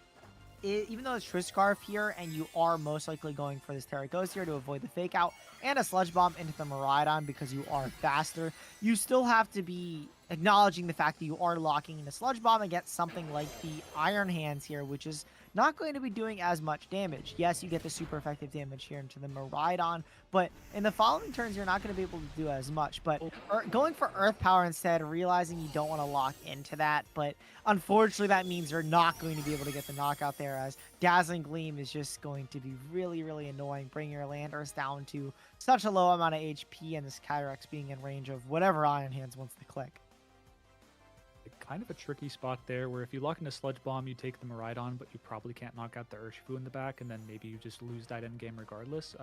even though it's Choice Scarf here, and you are most likely going for this Terra Ghost here to avoid the fake out and a Sludge Bomb into the Miraidon because you are faster, you still have to be acknowledging the fact that you are locking in a Sludge Bomb against something like the Iron Hands here, which is not going to be doing as much damage. Yes, you get the super effective damage here into the Miraidon, but in the following turns, you're not going to be able to do as much. But going for Earth Power instead, realizing you don't want to lock into that, but unfortunately, that means you're not going to be able to get the knockout there, as Dazzling Gleam is just going to be really, really annoying, bringing your Landorus down to such a low amount of HP, and this Kyrex being in range of whatever Iron Hands wants to click. Kind of a tricky spot there where if you lock into Sludge Bomb, you take the Miraidon, but you probably can't knock out the Urshifu in the back, and then maybe you just lose that end game regardless.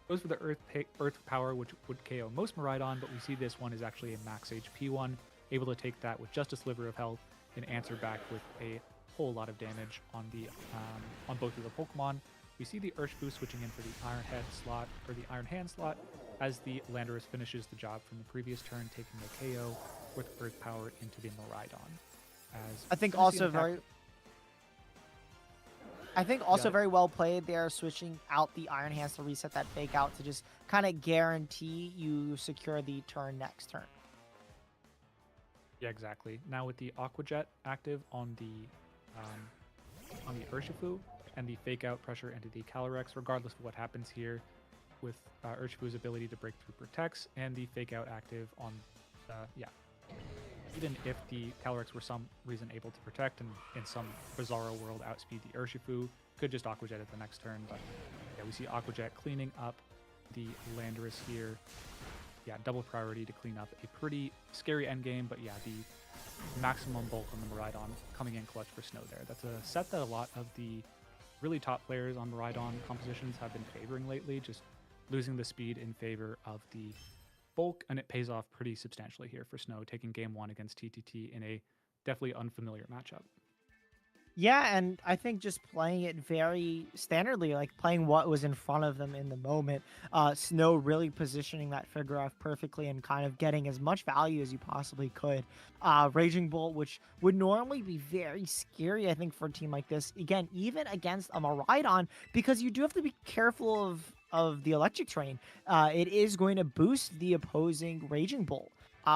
Goes for the Earth Power, which would KO most Miraidon, but we see this one is actually a max HP one, able to take that with just a sliver of health and answer back with a whole lot of damage on the on both of the Pokemon. We see the Urshifu switching in for the Iron Head slot, or the Iron Hand slot, as the Landorus finishes the job from the previous turn, taking the KO with Earth Power into the Miraidon. As I think also very very well played there, switching out the Iron Hands to reset that fake out to just kind of guarantee you secure the turn next turn. Yeah, exactly. Now with the Aqua Jet active on the Urshifu and the fake out pressure into the Calyrex, regardless of what happens here, with Urshifu's ability to break through protects and the fake out active on, even if the Calyrex were some reason able to protect and in some bizarro world outspeed the Urshifu, could just Aqua Jet at the next turn. But yeah, we see Aqua Jet cleaning up the Landorus here. Yeah, double priority to clean up a pretty scary endgame, but yeah, the maximum bulk on the Miraidon coming in clutch for Snow there. That's a set that a lot of the really top players on Miraidon compositions have been favoring lately, just losing the speed in favor of the bulk, and it pays off pretty substantially here for Snow, taking game one against TTT in a definitely unfamiliar matchup. Yeah, and I think just playing it very standardly, like playing what was in front of them in the moment. Snow really positioning that figure off perfectly and kind of getting as much value as you possibly could. Raging Bolt, which would normally be very scary, I think, for a team like this. Again, even against a Miraidon, because you do have to be careful of the electric train. It is going to boost the opposing Raging Bolt.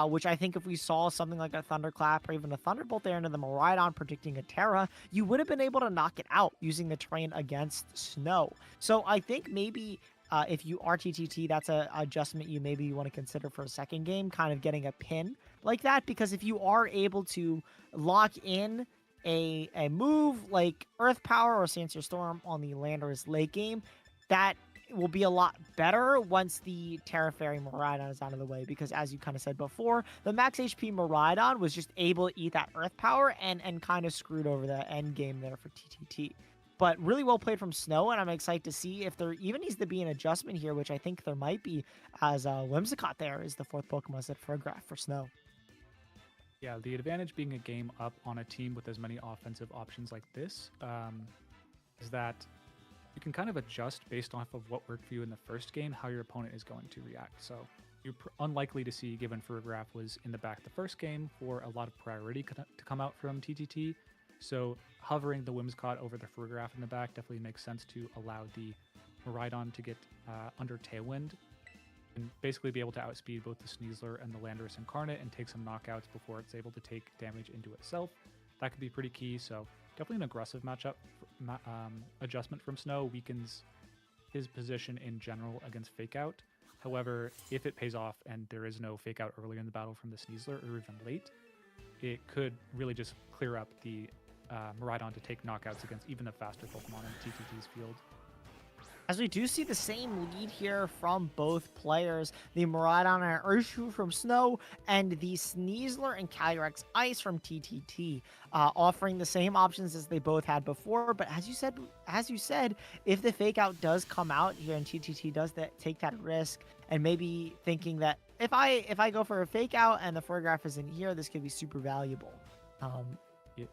Which I think if we saw something like a Thunderclap or even a Thunderbolt there into the Miraidon predicting a Terra, you would have been able to knock it out using the terrain against Snow. So I think maybe if you are TTT, that's a adjustment you maybe want to consider for a second game, kind of getting a pin like that, because if you are able to lock in a move like Earth Power or Sandstorm Storm on the Landorus late game, that will be a lot better once the Terra Fairy Miraidon is out of the way, because as you kind of said before, the max HP Miraidon was just able to eat that Earth Power and kind of screwed over the end game there for TTT. But really well played from Snow, and I'm excited to see if there even needs to be an adjustment here, which I think there might be, as Whimsicott there is the fourth Pokemon set for a graph for Snow. Yeah, the advantage being a game up on a team with as many offensive options like this is that you can kind of adjust based off of what worked for you in the first game, how your opponent is going to react. So you're unlikely to see, given Farigiraf was in the back the first game, for a lot of priority to come out from TTT. So hovering the Whimsicott over the Farigiraf in the back definitely makes sense to allow the Miraidon to get under Tailwind and basically be able to outspeed both the Sneasler and the Landorus Incarnate and take some knockouts before it's able to take damage into itself. That could be pretty key. So definitely an aggressive matchup. Adjustment from Snow weakens his position in general against Fake Out. However, if it pays off and there is no Fake Out earlier in the battle from the Sneasler or even late, it could really just clear up the Miraidon to take knockouts against even the faster Pokemon in TTT's field. As we do see the same lead here from both players, the Miraidon and Urshifu from Snow, and the Sneasler and Calyrex Ice from TTT, offering the same options as they both had before. But as you said, if the fake out does come out here and TTT does take that risk, and maybe thinking that if I go for a fake out and the photograph is in here, this could be super valuable. Um, Yeah,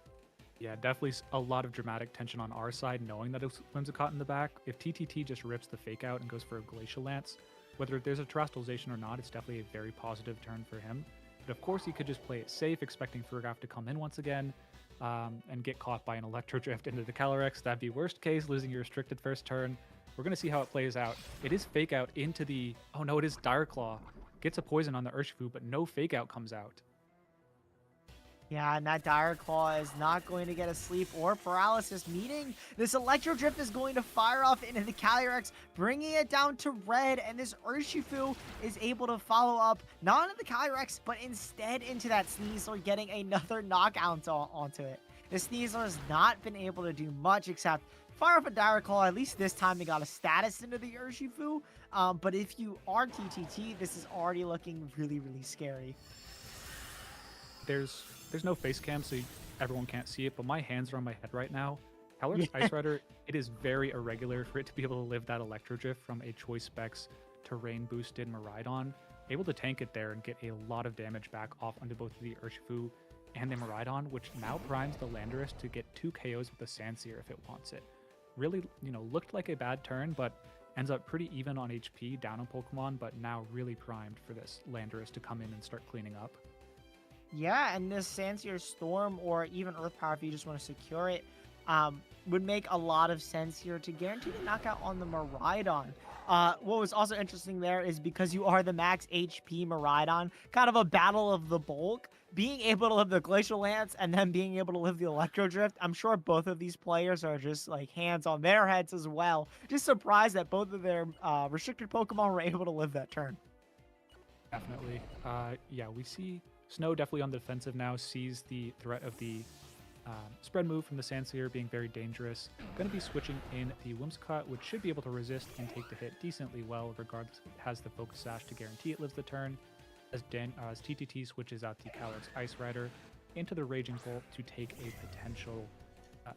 yeah, definitely a lot of dramatic tension on our side, knowing that it's Whimsicott in the back. If TTT just rips the fake out and goes for a Glacial Lance, whether there's a Terastallization or not, it's definitely a very positive turn for him. But of course, he could just play it safe, expecting Fergraph to come in once again and get caught by an Electro Drift into the Calyrex. That'd be worst case, losing your restricted first turn. We're going to see how it plays out. It is fake out into the... Oh no, it is Dire Claw. Gets a poison on the Urshifu, but no fake out comes out. Yeah, and that Dire Claw is not going to get a sleep or paralysis, meaning this Electro Drift is going to fire off into the Calyrex, bringing it down to red, and this Urshifu is able to follow up, not into the Calyrex, but instead into that Sneasler, getting another knockout onto it. The Sneasler has not been able to do much except fire off a Dire Claw. At least this time they got a status into the Urshifu, but if you are TTT, this is already looking really, really scary. There's no face cam, so everyone can't see it, but my hands are on my head right now. Calyrex Yeah. Ice Rider, it is very irregular for it to be able to live that Electro Drift from a Choice Specs terrain boosted Miraidon. Able to tank it there and get a lot of damage back off onto both the Urshifu and the Miraidon, which now primes the Landorus to get 2 KOs with the Sandseer if it wants it. Really, looked like a bad turn, but ends up pretty even on HP, down on Pokemon, but now really primed for this Landorus to come in and start cleaning up. Yeah, and this Sandseer Storm or even Earth Power, if you just want to secure it, would make a lot of sense here to guarantee the knockout on the Miraidon. What was also interesting there is because you are the max HP Miraidon, kind of a battle of the bulk, being able to live the Glacial Lance and then being able to live the Electro Drift. I'm sure both of these players are just like hands on their heads as well. Just surprised that both of their restricted Pokemon were able to live that turn. Definitely. Yeah, we see Snow definitely on the defensive now, sees the threat of the spread move from the Sandseer being very dangerous. Going to be switching in the Whimsicott, which should be able to resist and take the hit decently well, regardless if it has the Focus Sash to guarantee it lives the turn, as TTT switches out the Calyrex Ice Rider into the Raging Bolt to take a potential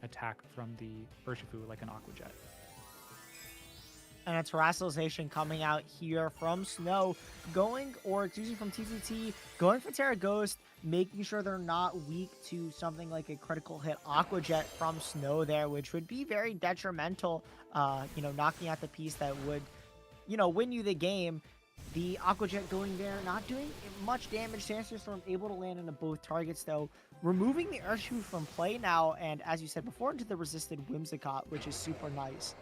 attack from the Urshifu like an Aqua Jet. And a Terastallization coming out here from Snow, choosing from TTT, going for Terra Ghost, making sure they're not weak to something like a critical hit Aqua Jet from Snow there, which would be very detrimental, knocking out the piece that would, win you the game. The Aqua Jet going there, not doing much damage. Sandseer Storm able to land into both targets, though, removing the Urshifu from play now, and as you said before, into the resisted Whimsicott, which is super nice.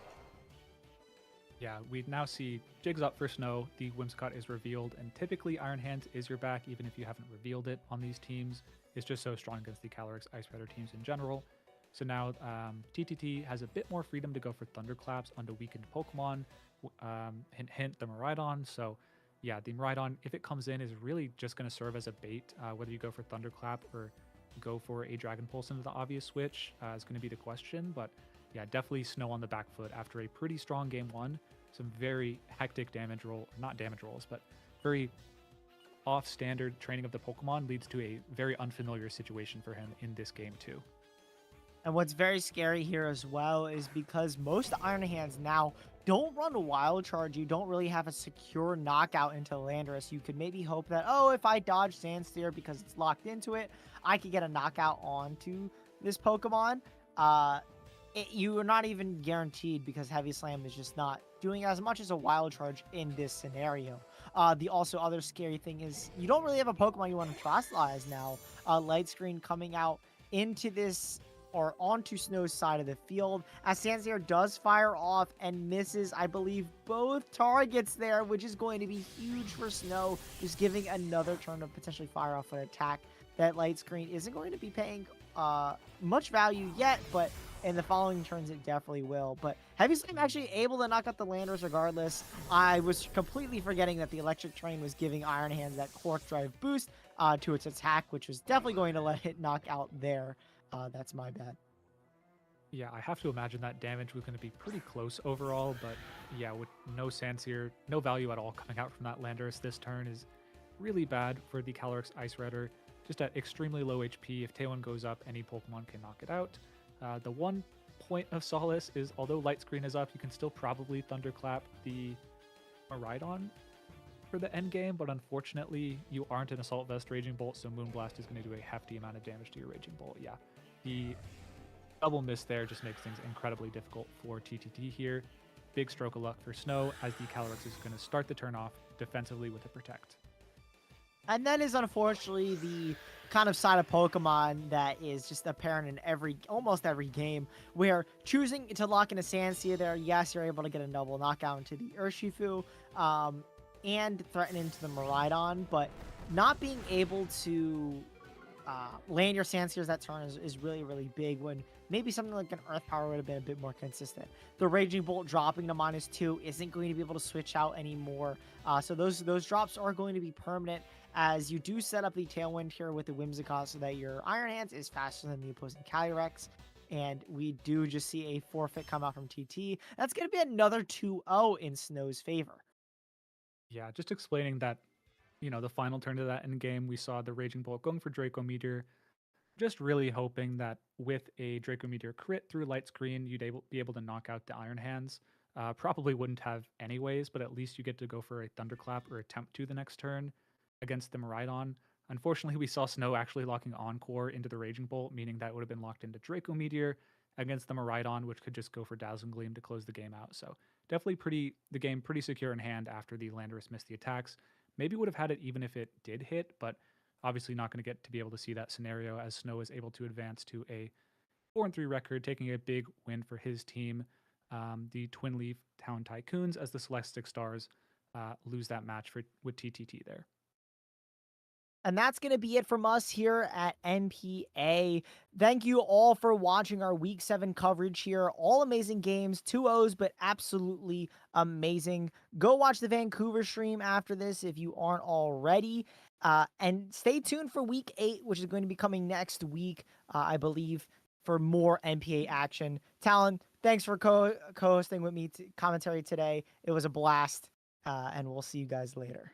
Yeah, we now see Jigs up for Snow, the Whimsicott is revealed, and typically Iron Hands is your back, even if you haven't revealed it on these teams. It's just so strong against the Calyrex Ice Rider teams in general. So now TTT has a bit more freedom to go for Thunderclaps onto weakened Pokemon, hint hint, the Miraidon. So yeah, the Miraidon, if it comes in, is really just going to serve as a bait, whether you go for Thunderclap or go for a Dragon Pulse into the obvious switch is going to be the question, but yeah, definitely Snow on the back foot after a pretty strong game one. Some very hectic not damage rolls, but very off-standard training of the Pokemon leads to a very unfamiliar situation for him in this game too. And what's very scary here as well is because most Iron Hands now don't run a Wild Charge. You don't really have a secure knockout into Landorus. You could maybe hope that, if I dodge Sandseer because it's locked into it, I could get a knockout onto this Pokemon. You are not even guaranteed because Heavy Slam is just not doing as much as a Wild Charge in this scenario. The also other scary thing is you don't really have a Pokemon you want to Terastallize now. Light Screen coming out into this or onto Snow's side of the field as Sandseer does fire off and misses, I believe, both targets there, which is going to be huge for Snow, just giving another turn to potentially fire off an attack that Light Screen isn't going to be paying much value yet, but in the following turns it definitely will. But Heavy Slam actually able to knock out the Landorus regardless. I was completely forgetting that the Electric Train was giving Iron Hands that Quark Drive boost to its attack, which was definitely going to let it knock out there. That's my bad. Yeah, I have to imagine that damage was going to be pretty close overall, but yeah, with no Sandsear, no value at all coming out from that Landorus this turn is really bad for the Calyrex Ice Rider. Just at extremely low HP, if Thaison goes up, any Pokemon can knock it out. The one point of solace is, although Light Screen is up, you can still probably Thunderclap the Miraidon for the end game, but unfortunately, you aren't an Assault Vest Raging Bolt, so Moonblast is going to do a hefty amount of damage to your Raging Bolt. Yeah, the double miss there just makes things incredibly difficult for TTT here. Big stroke of luck for Snow, as the Calyrex is going to start the turn off defensively with a Protect. And that is unfortunately the kind of side of Pokemon that is just apparent in almost every game, where choosing to lock in a Sandsear there, yes, you're able to get a double knockout into the Urshifu, and threaten into the Miraidon, but not being able to land your Sandsears that turn is really, really big, when maybe something like an Earth Power would have been a bit more consistent. The Raging Bolt dropping to -2 isn't going to be able to switch out anymore. So those drops are going to be permanent, as you do set up the Tailwind here with the Whimsicott so that your Iron Hands is faster than the opposing Calyrex. And we do just see a forfeit come out from TT. That's going to be another 2-0 in Snow's favor. Yeah, just explaining that, the final turn to that end game, we saw the Raging Bolt going for Draco Meteor. Just really hoping that with a Draco Meteor crit through Light Screen, you'd be able to knock out the Iron Hands. Probably wouldn't have anyways, but at least you get to go for a Thunderclap or attempt to the next turn against the Miraidon. Unfortunately, we saw Snow actually locking Encore into the Raging Bolt, meaning that would have been locked into Draco Meteor against the Miraidon, which could just go for Dazzling Gleam to close the game out. So definitely the game pretty secure in hand after the Landorus missed the attacks. Maybe would have had it even if it did hit, but obviously not going to get to be able to see that scenario, as Snow is able to advance to a 4-3 record, taking a big win for his team. The Twin Leaf Town Tycoons, as the Celestic Stars lose that match with TTT there. And that's going to be it from us here at NPA. Thank you all for watching our Week 7 coverage here. All amazing games, 2-0s, but absolutely amazing. Go watch the Vancouver stream after this if you aren't already. And stay tuned for Week 8, which is going to be coming next week, I believe, for more NPA action. Talon, thanks for co-hosting with me commentary today. It was a blast, and we'll see you guys later.